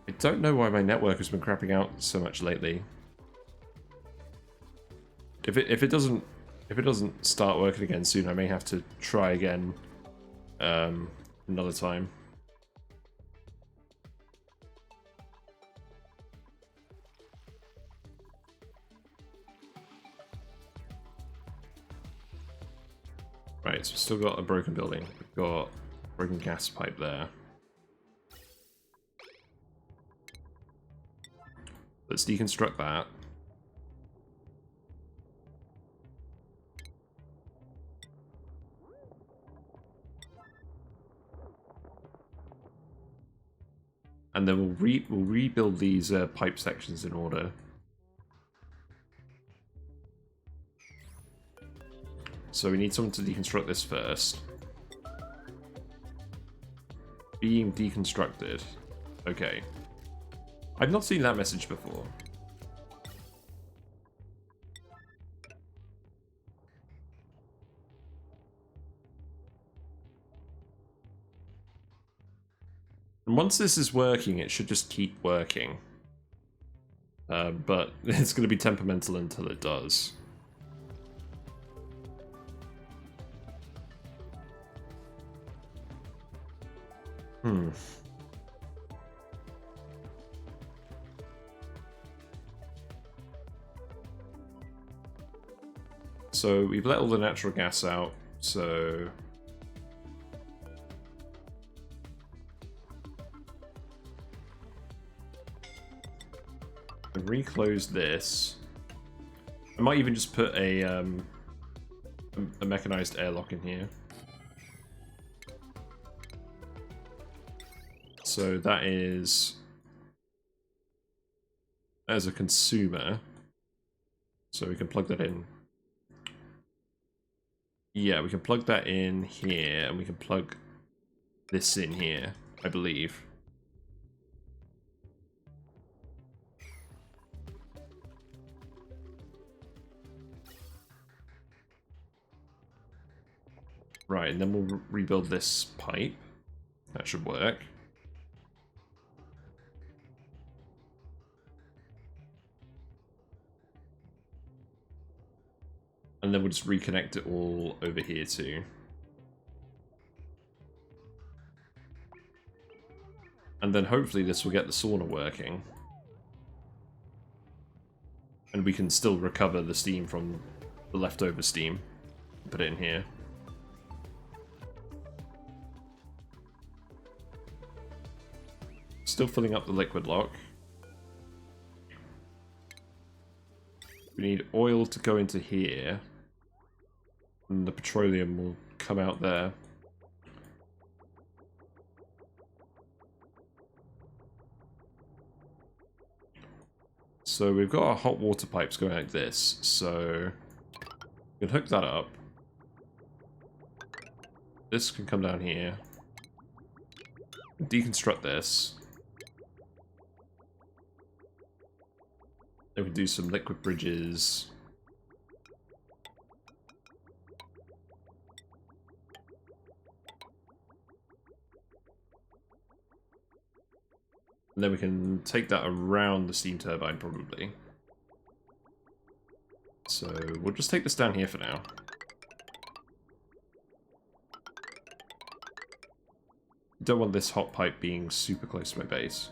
I don't know why my network has been crapping out so much lately. If it doesn't start working again soon, I may have to try again another time. Right, so we've still got a broken building. We've got a broken gas pipe there. Let's deconstruct that. And then we'll rebuild these pipe sections in order. So we need someone to deconstruct this first. Being deconstructed. Okay. I've not seen that message before. And once this is working, it should just keep working. But it's going to be temperamental until it does. So we've let all the natural gas out, so... reclose this. I might even just put a mechanized airlock in here. So that is as a consumer, so we can plug that in. Yeah, we can plug that in here, and we can plug this in here, I believe. Right, and then we'll rebuild this pipe. That should work. And then we'll just reconnect it all over here too. And then hopefully this will get the sauna working. And we can still recover the steam from the leftover steam. Put it in here. Still filling up the liquid lock. We need oil to go into here. And the petroleum will come out there. So we've got our hot water pipes going like this. So we can hook that up. This can come down here. Deconstruct this. Then we can do some liquid bridges. And then we can take that around the steam turbine, probably. So we'll just take this down here for now. Don't want this hot pipe being super close to my base.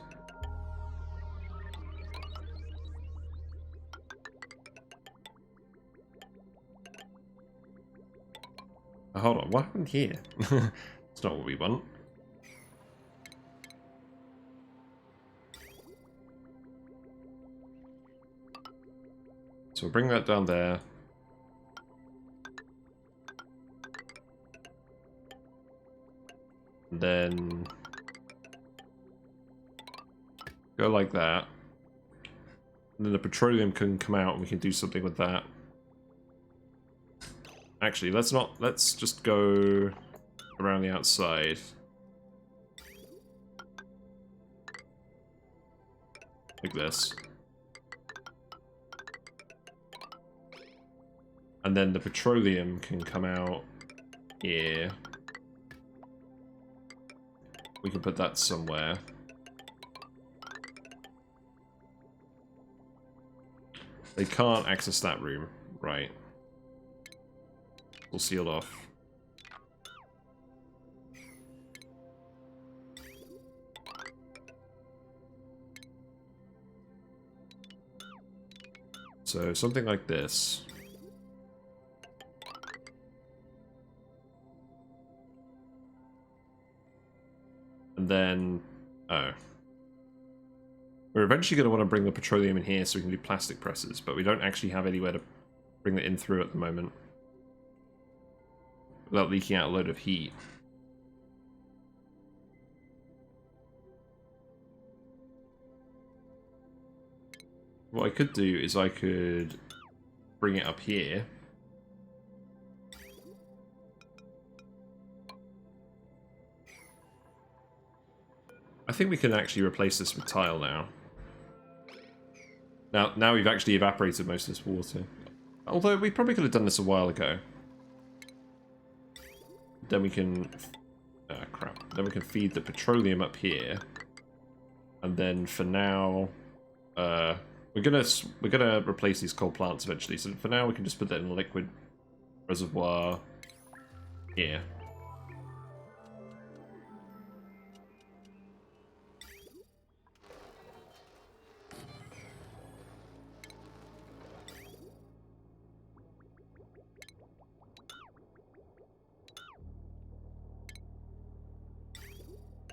Oh, hold on, what happened here? It's not what we want. So we'll bring that down there. And then go like that. And then the petroleum can come out and we can do something with that. Actually, let's just go around the outside. Like this. And then the petroleum can come out here. We can put that somewhere. They can't access that room. Right. We'll seal off. So something like this. And then, oh. We're eventually going to want to bring the petroleum in here so we can do plastic presses, but we don't actually have anywhere to bring that in through at the moment. Without leaking out a load of heat. What I could do is I could bring it up here. I think we can actually replace this with tile now. Now we've actually evaporated most of this water. Although we probably could have done this a while ago. Then we can... crap. Then we can feed the petroleum up here. And then for now... we're gonna replace these coal plants eventually. So for now we can just put that in a liquid reservoir here.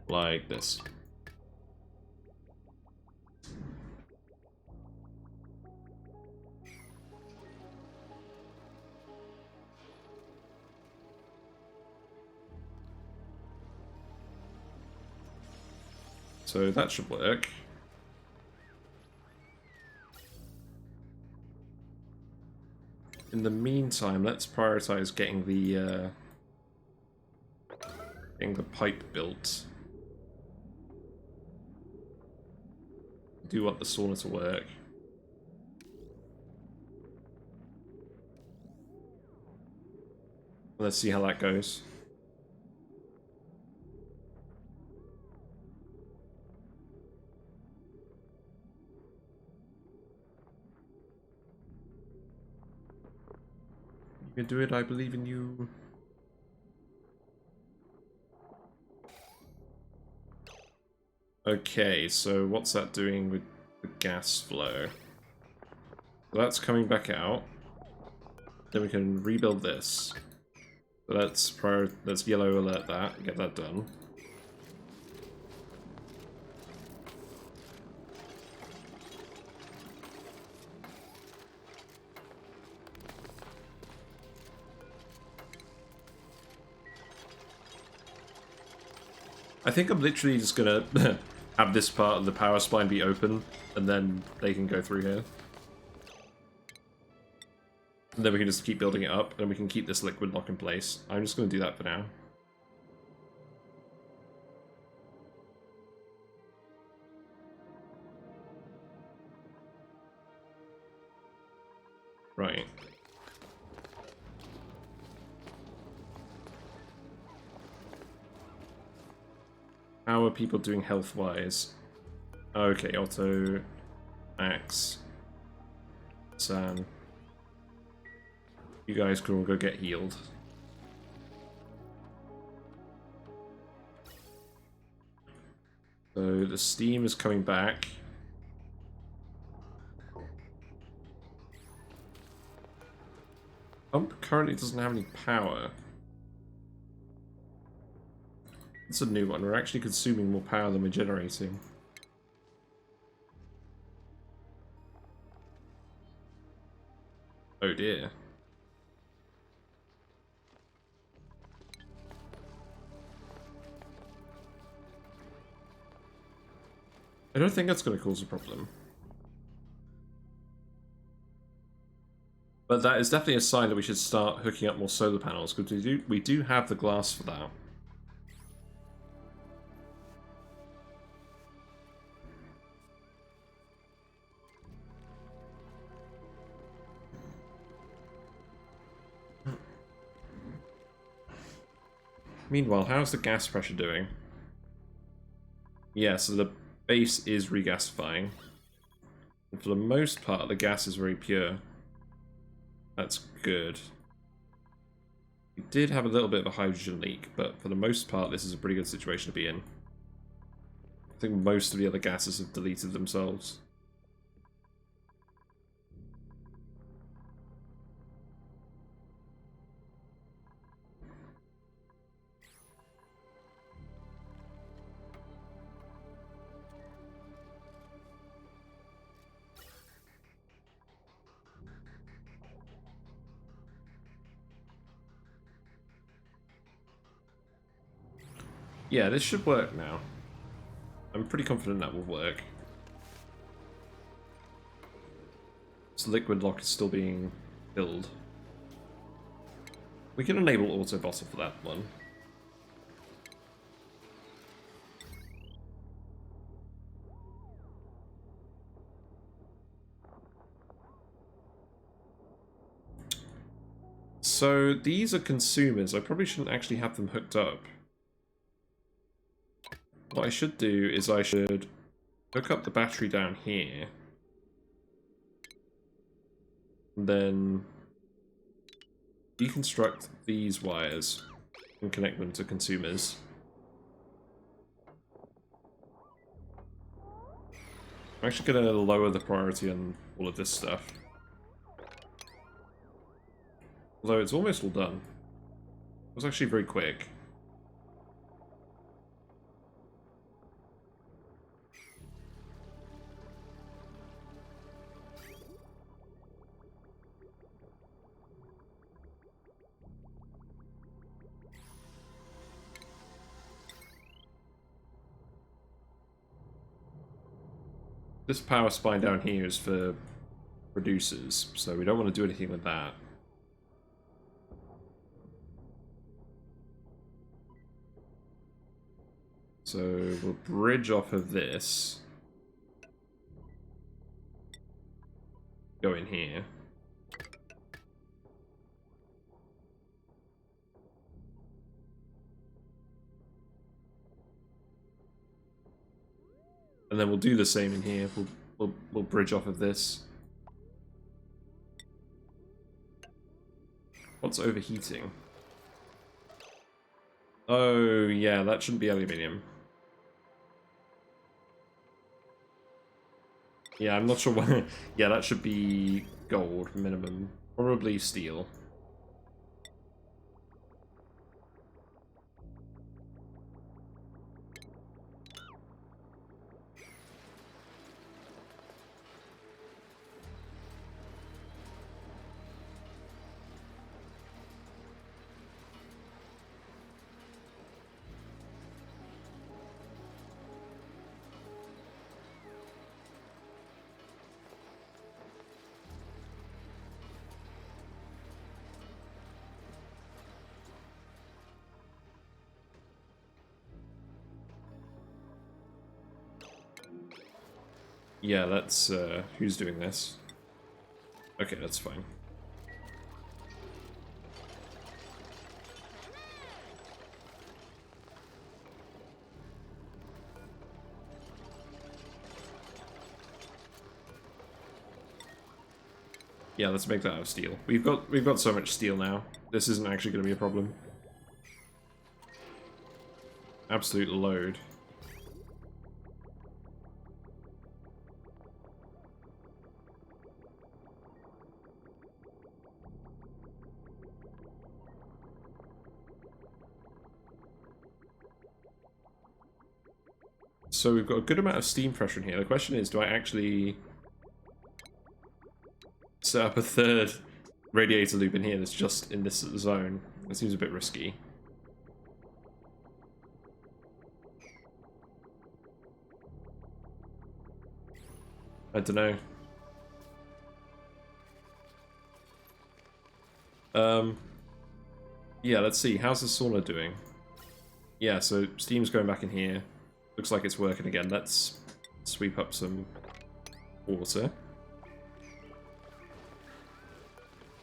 Like this. So that should work. In the meantime, let's prioritize getting the pipe built. Do want the sauna to work. Let's see how that goes. You can do it, I believe in you. Okay, so what's that doing with the gas flow? So that's coming back out. Then we can rebuild this. So let's yellow alert that, get that done. I think I'm literally just gonna have this part of the power spline be open, and then they can go through here. And then we can just keep building it up, and we can keep this liquid lock in place. I'm just gonna do that for now. Right. How are people doing health-wise? Okay, Otto, Max, San. You guys can all go get healed. So the steam is coming back. Pump currently doesn't have any power. It's a new one. We're actually consuming more power than we're generating. Oh dear. I don't think that's going to cause a problem. But that is definitely a sign that we should start hooking up more solar panels, because we do have the glass for that. Meanwhile, how's the gas pressure doing? Yeah, so the base is regasifying. And for the most part, the gas is very pure. That's good. We did have a little bit of a hydrogen leak, but for the most part, this is a pretty good situation to be in. I think most of the other gases have deleted themselves. Yeah, this should work now. I'm pretty confident that will work. This liquid lock is still being filled. We can enable auto bottle for that one. So these are consumers. I probably shouldn't actually have them hooked up. What I should do is I should hook up the battery down here. And then deconstruct these wires and connect them to consumers. I'm actually going to lower the priority on all of this stuff. Although it's almost all done. It was actually very quick. This power spine down here is for producers, so we don't want to do anything with that. So we'll bridge off of this. Go in here. And then we'll do the same in here. We'll bridge off of this. What's overheating? Oh, yeah, that shouldn't be aluminium. Yeah, I'm not sure why. Yeah, that should be gold minimum. Probably steel. Yeah, that's, who's doing this? Okay, that's fine. Yeah, let's make that out of steel. We've got so much steel now. This isn't actually going to be a problem. Absolute load. So we've got a good amount of steam pressure in here. The question is, do I actually set up a third radiator loop in here that's just in this zone? That seems a bit risky. I don't know. Yeah, let's see. How's the sauna doing? Yeah, so steam's going back in here. Looks like it's working again. Let's sweep up some water.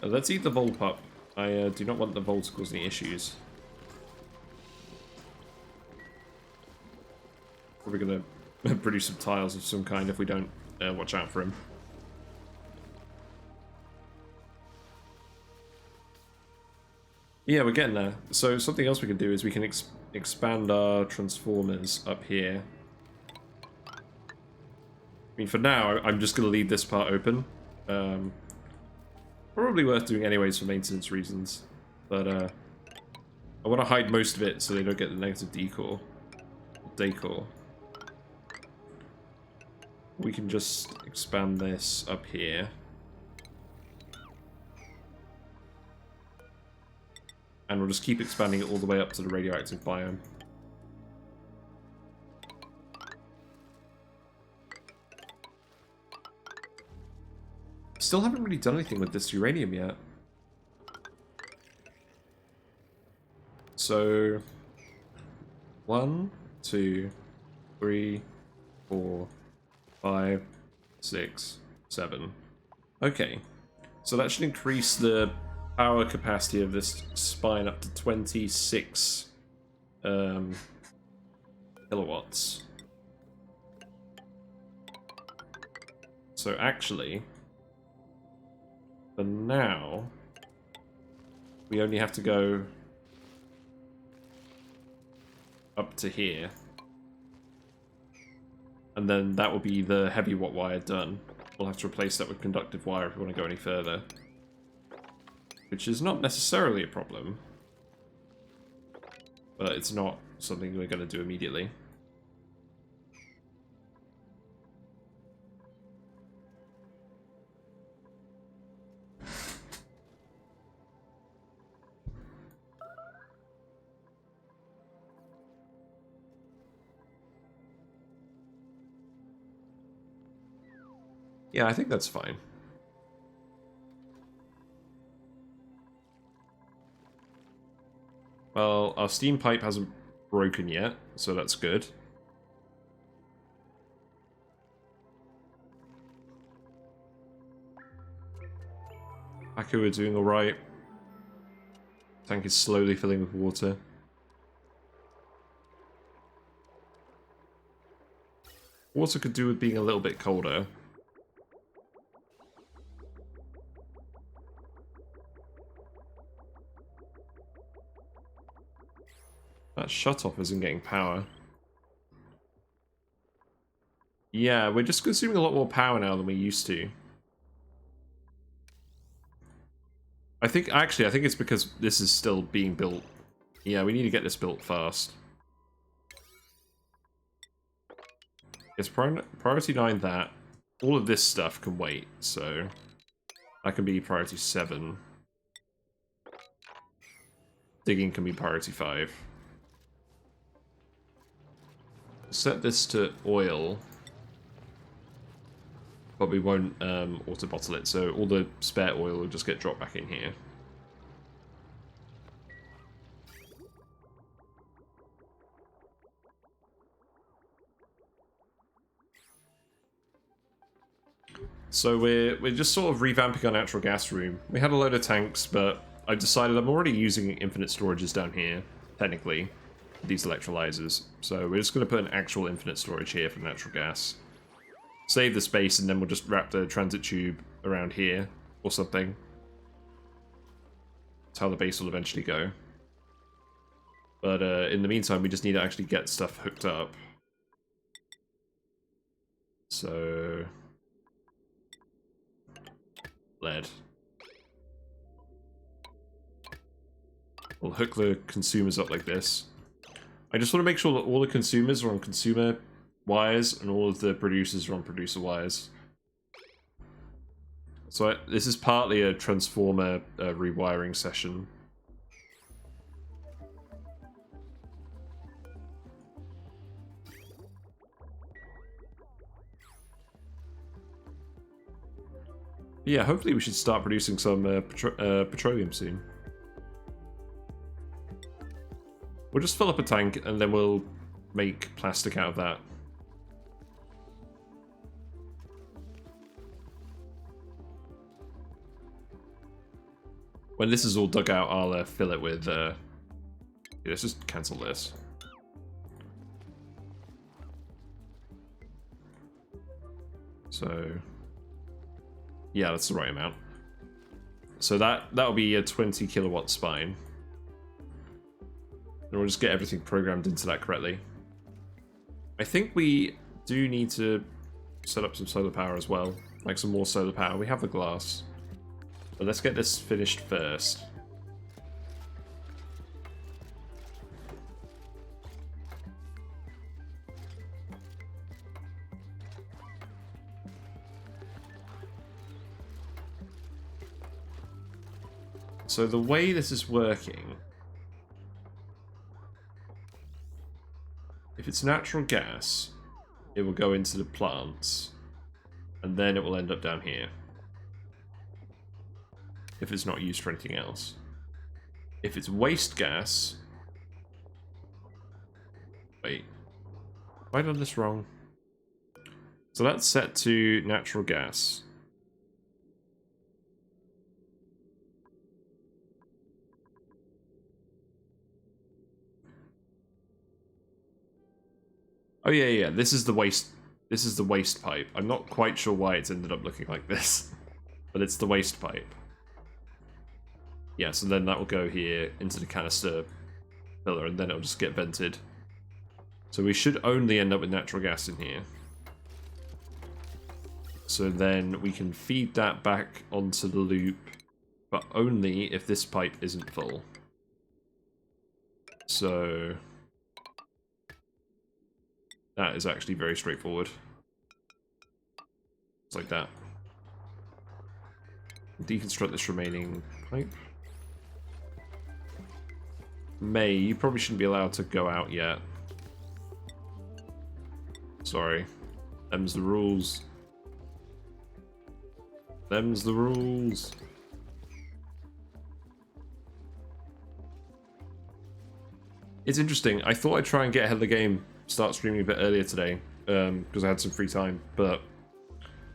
Let's eat the Volp up. I do not want the Vol to cause any issues. Probably gonna produce some tiles of some kind if we don't watch out for him. Yeah, we're getting there. So something else we can do is we can expand our transformers up here. I mean, for now, I'm just going to leave this part open. Probably worth doing anyways for maintenance reasons. But I want to hide most of it so they don't get the negative decor. We can just expand this up here. And we'll just keep expanding it all the way up to the radioactive biome. Still haven't really done anything with this uranium yet. So 1, 2, 3, 4, 5, 6, 7. Okay. So that should increase the power capacity of this spine up to 26 kilowatts. So actually, for now, we only have to go up to here. And then that will be the heavy watt wire done. We'll have to replace that with conductive wire if we want to go any further. Which is not necessarily a problem. But it's not something we're going to do immediately. Yeah, I think that's fine. Well, our steam pipe hasn't broken yet, so that's good. Aku are doing alright. Tank is slowly filling with water. Water could do with being a little bit colder. That shutoff isn't getting power. Yeah, we're just consuming a lot more power now than we used to. I think it's because this is still being built. Yeah, we need to get this built fast. It's priority 9 that. All of this stuff can wait, so that can be priority 7. Digging can be priority 5. Set this to oil, but we won't auto bottle it, so all the spare oil will just get dropped back in here. So we're just sort of revamping our natural gas room. We had a load of tanks, but I've decided I'm already using infinite storages down here, technically, these electrolyzers. So we're just going to put an actual infinite storage here for natural gas. Save the space, and then we'll just wrap the transit tube around here, or something. That's how the base will eventually go. But in the meantime, we just need to actually get stuff hooked up. So... lead. We'll hook the consumers up like this. I just want to make sure that all the consumers are on consumer wires, and all of the producers are on producer wires. So this is partly a transformer rewiring session. Yeah, hopefully we should start producing some petroleum soon. We'll just fill up a tank and then we'll make plastic out of that. When this is all dug out, I'll fill it with... yeah, let's just cancel this. So... yeah, that's the right amount. So that'll be a 20 kilowatt spine. And we'll just get everything programmed into that correctly. I think we do need to set up some solar power as well. Like some more solar power. We have the glass. But let's get this finished first. So the way this is working, if it's natural gas, it will go into the plants, and then it will end up down here. If it's not used for anything else. If it's waste gas... wait. Have I done this wrong? So that's set to natural gas. Oh yeah, this is the waste. This is the waste pipe. I'm not quite sure why it's ended up looking like this, but it's the waste pipe. Yeah, so then that will go here into the canister filler, and then it'll just get vented. So we should only end up with natural gas in here. So then we can feed that back onto the loop, but only if this pipe isn't full. So that is actually very straightforward. It's like that. Deconstruct this remaining pipe. May, you probably shouldn't be allowed to go out yet. Sorry. Them's the rules. Them's the rules. It's interesting. I thought I'd try and get ahead of the game, start streaming a bit earlier today, because I had some free time, but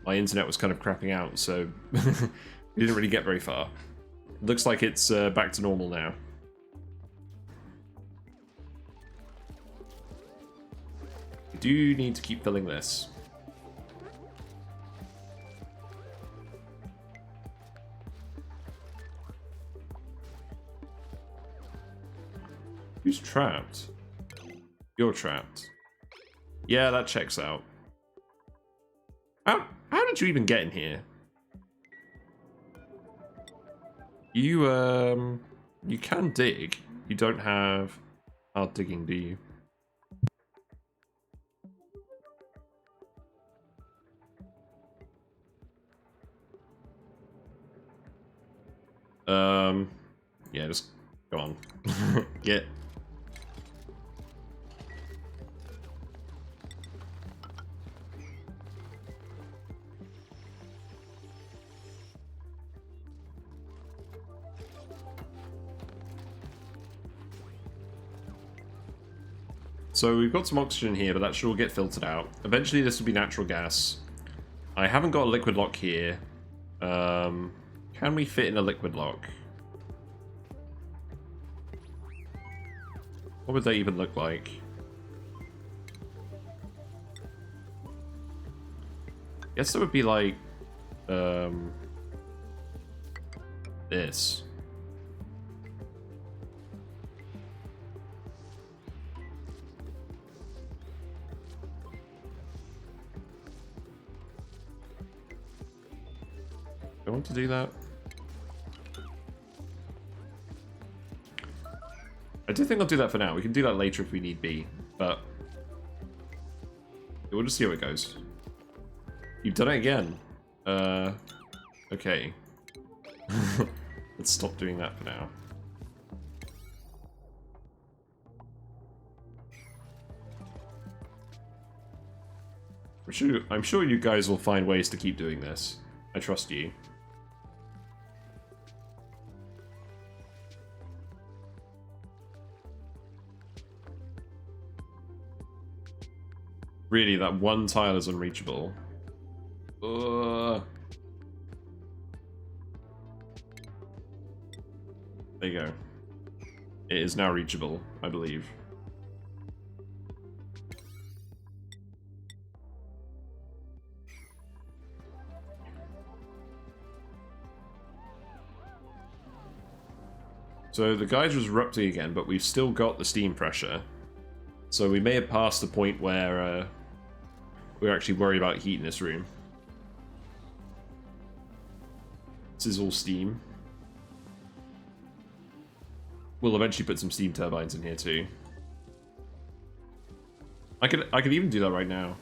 my internet was kind of crapping out, so we didn't really get very far. Looks like it's back to normal now. We do need to keep filling this. Who's trapped? You're trapped. Yeah, that checks out. How did you even get in here? You can dig. You don't have hard digging, do you? Yeah, just go on. Get. So we've got some oxygen here, but that should all get filtered out. Eventually this will be natural gas. I haven't got a liquid lock here. Can we fit in a liquid lock? What would they even look like? I guess it would be like this. I want to do that. I do think I'll do that for now. We can do that later if we need be, but we'll just see how it goes. You've done it again. Okay. Let's stop doing that for now. I'm sure you guys will find ways to keep doing this. I trust you. Really, that one tile is unreachable. There you go. It is now reachable, I believe. So the geyser is erupting again, but we've still got the steam pressure. So we may have passed the point where we're actually worried about heat in this room. This is all steam. We'll eventually put some steam turbines in here too. I could even do that right now.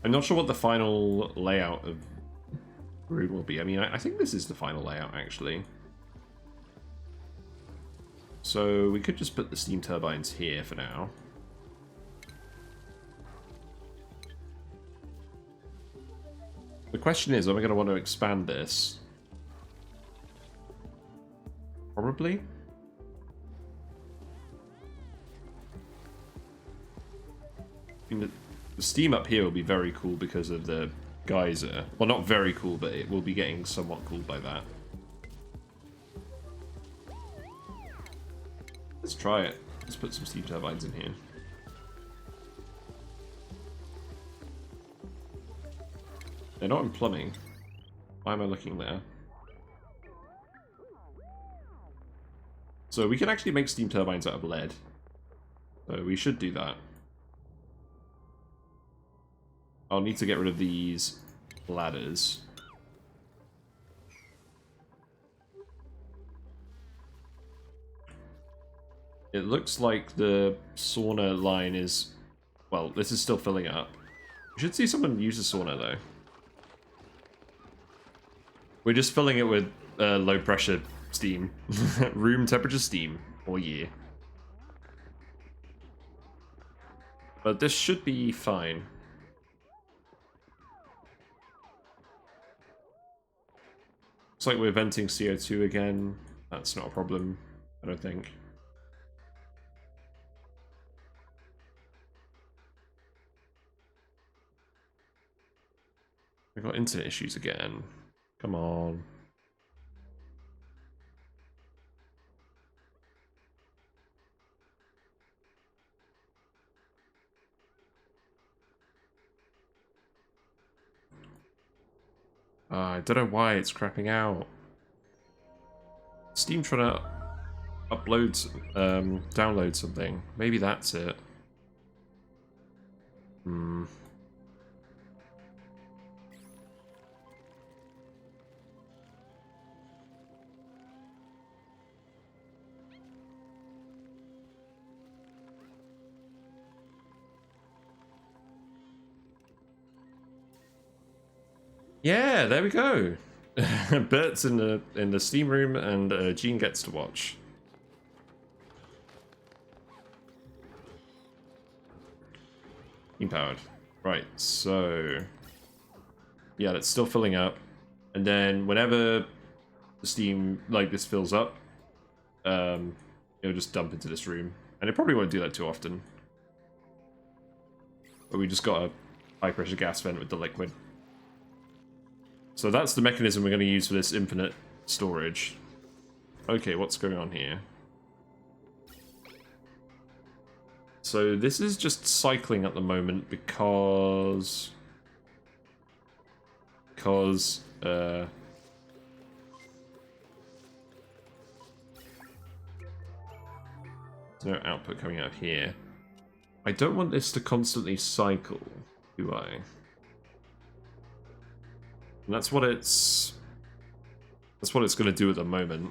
I'm not sure what the final layout of the room will be. I mean, I think this is the final layout actually. So we could just put the steam turbines here for now. The question is, am I going to want to expand this? Probably. I mean, the steam up here will be very cool because of the geyser. Well, not very cool, but it will be getting somewhat cool by that. Let's try it. Let's put some steam turbines in here. They're not in plumbing. Why am I looking there? So we can actually make steam turbines out of lead. So we should do that. I'll need to get rid of these ladders. It looks like the sauna line is... Well, this is still filling up. We should see someone use the sauna, though. We're just filling it with low pressure steam. Room temperature steam. All year. But this should be fine. Looks like we're venting CO2 again. That's not a problem, I don't think. We've got internet issues again. Come on. I don't know why it's crapping out. Steam trying to upload, download something. Maybe that's it. Yeah, there we go. Bert's in the steam room, and Jean gets to watch. Steam powered. Right, so yeah, it's still filling up, and then whenever the steam like this fills up, it'll just dump into this room, and it probably won't do that too often. But we just got a high pressure gas vent with the liquid. So that's the mechanism we're going to use for this infinite storage. Okay, what's going on here? So this is just cycling at the moment because there's no output coming out here. I don't want this to constantly cycle, do I? And that's what it's going to do at the moment.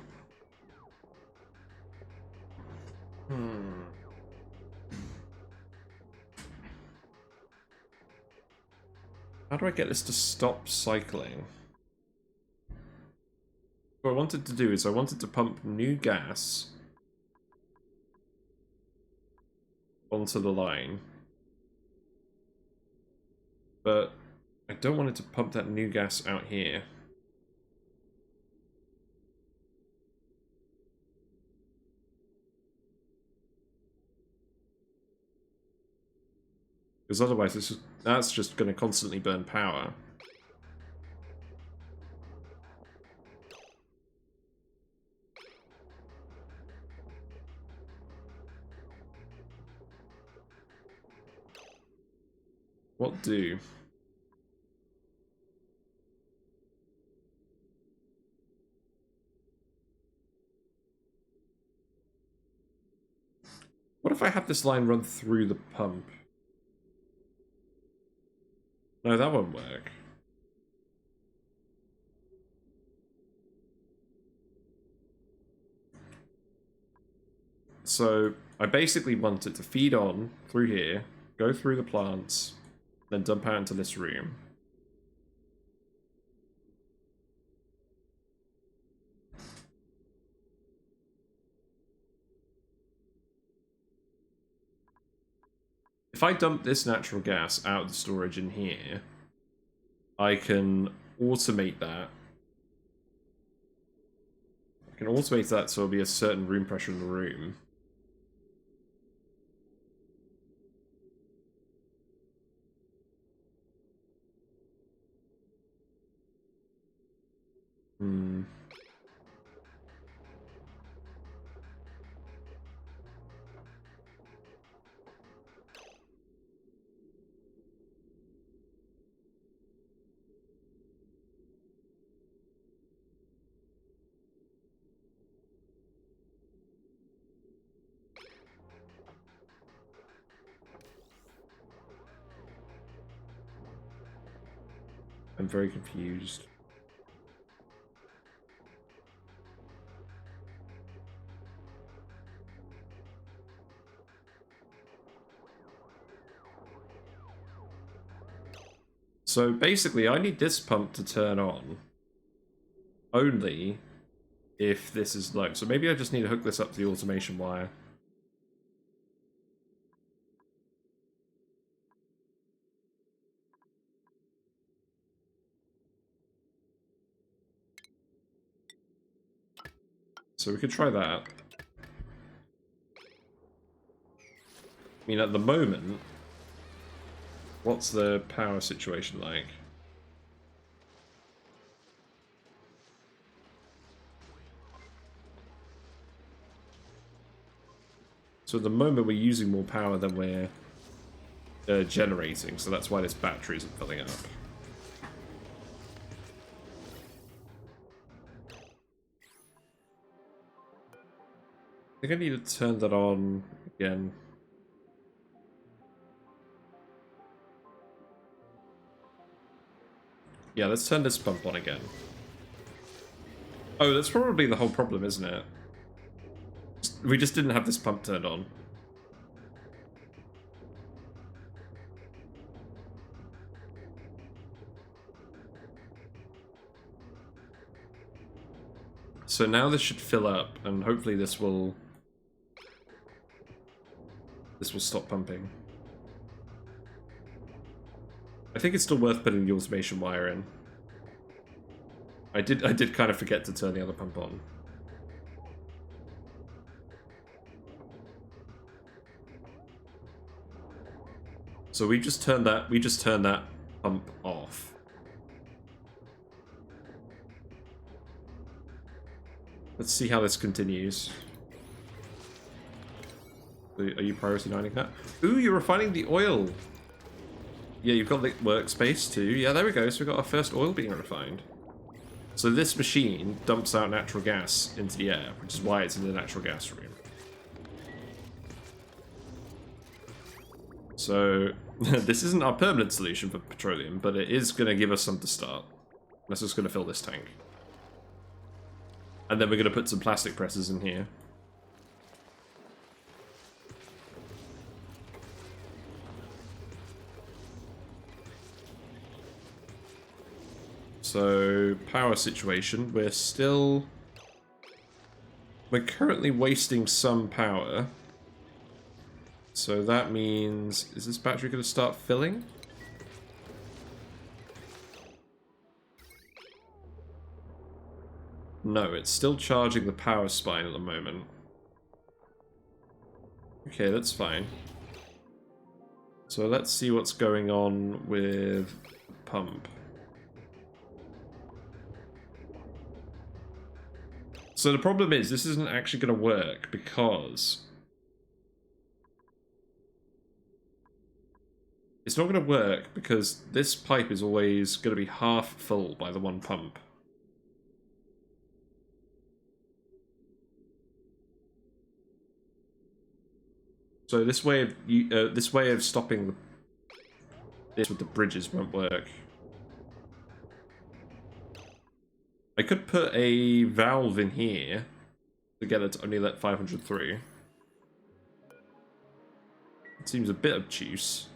How do I get this to stop cycling? What I wanted to do is I wanted to pump new gas onto the line. But I don't want it to pump that new gas out here. Because otherwise that's just going to constantly burn power. What do? What if I had this line run through the pump? No, that won't work. So I basically want it to feed on through here, go through the plants, then dump out into this room. If I dump this natural gas out of the storage in here, I can automate that. I can automate that so it'll be a certain room pressure in the room. Hmm. I'm very confused. So basically, I need this pump to turn on only if this is low. So maybe I just need to hook this up to the automation wire. So we could try that. I mean, at the moment, what's the power situation like? So at the moment, we're using more power than we're generating, so that's why this battery isn't filling up. I think I need to turn that on again. Yeah, let's turn this pump on again. Oh, that's probably the whole problem, isn't it? We just didn't have this pump turned on. So now this should fill up, and hopefully this will stop pumping. I think it's still worth putting the automation wire in. I did kind of forget to turn the other pump on. So we just turned that pump off. Let's see how this continues. Are you priority 9ing that? Ooh, you're refining the oil! Yeah, you've got the workspace too. Yeah, there we go. So we've got our first oil being refined. So this machine dumps out natural gas into the air, which is why it's in the natural gas room. So this isn't our permanent solution for petroleum, but it is going to give us some to start. That's just going to fill this tank. And then we're going to put some plastic presses in here. So, power situation. We're currently wasting some power. So that means... Is this battery going to start filling? No, it's still charging the power spine at the moment. Okay, that's fine. So let's see what's going on with the pump. So the problem is, this isn't actually going to work because... It's not going to work because this pipe is always going to be half full by the one pump. So this way of stopping this with the bridges won't work. I could put a valve in here to get it to only let 500 through. It seems a bit obtuse.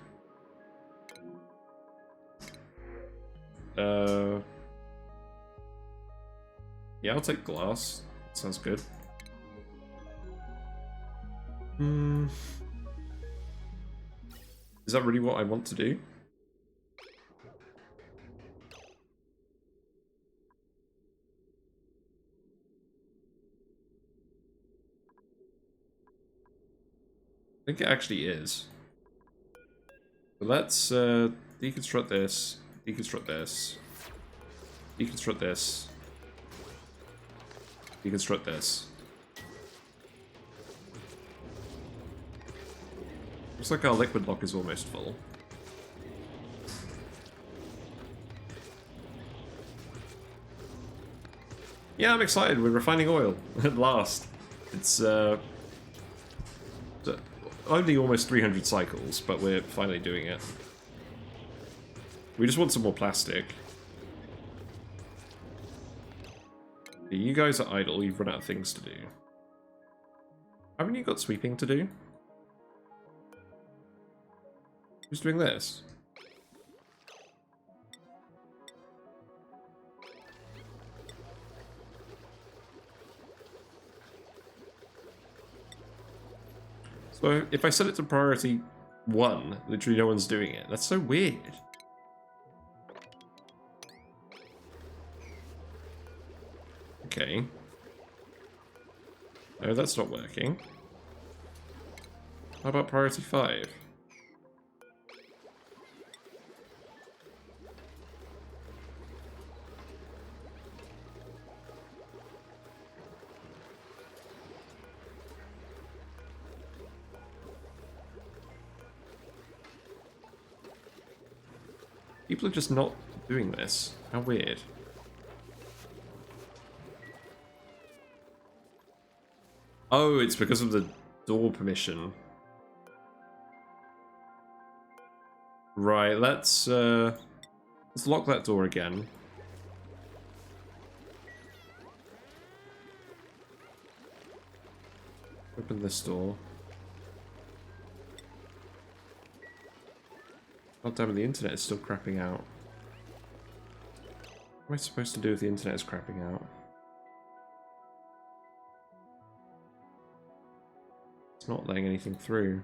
Yeah, I'll take glass. Sounds good. Is that really what I want to do? I think it actually is. But let's deconstruct this, deconstruct this, deconstruct this, deconstruct this. Looks like our liquid lock is almost full. Yeah, I'm excited. We're refining oil at last. It's only almost 300 cycles, but we're finally doing it. We just want some more plastic. You guys are idle. You've run out of things to do. Haven't you got sweeping to do? Who's doing this? So if I set it to priority 1, literally no one's doing it. That's so weird. Okay. No, that's not working. How about priority 5? People are just not doing this. How weird. Oh, it's because of the door permission. Right, let's lock that door again. Open this door. God damn it, the internet is still crapping out. What am I supposed to do if the internet is crapping out? It's not letting anything through.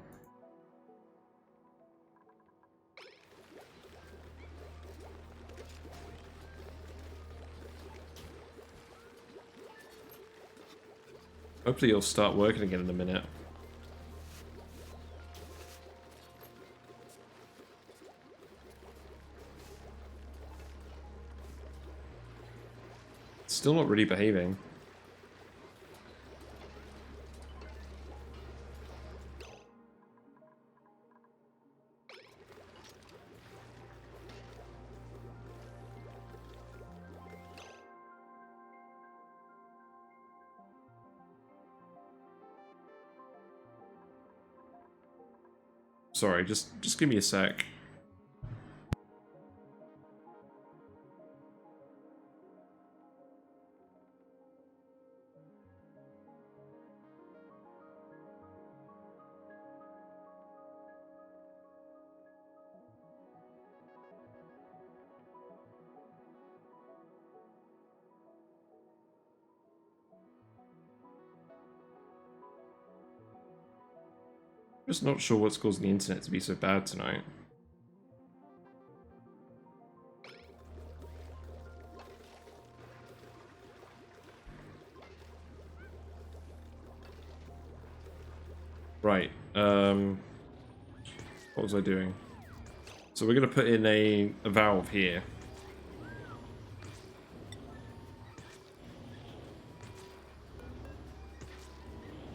Hopefully it'll start working again in a minute. It's still not really behaving. Sorry, just give me a sec. Just not sure what's causing the internet to be so bad tonight. Right. What was I doing? So we're going to put in a valve here.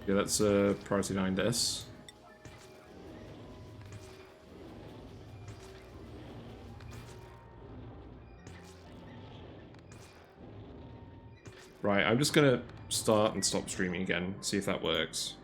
Yeah, that's priority 9S. Right, I'm just going to start and stop streaming again, see if that works.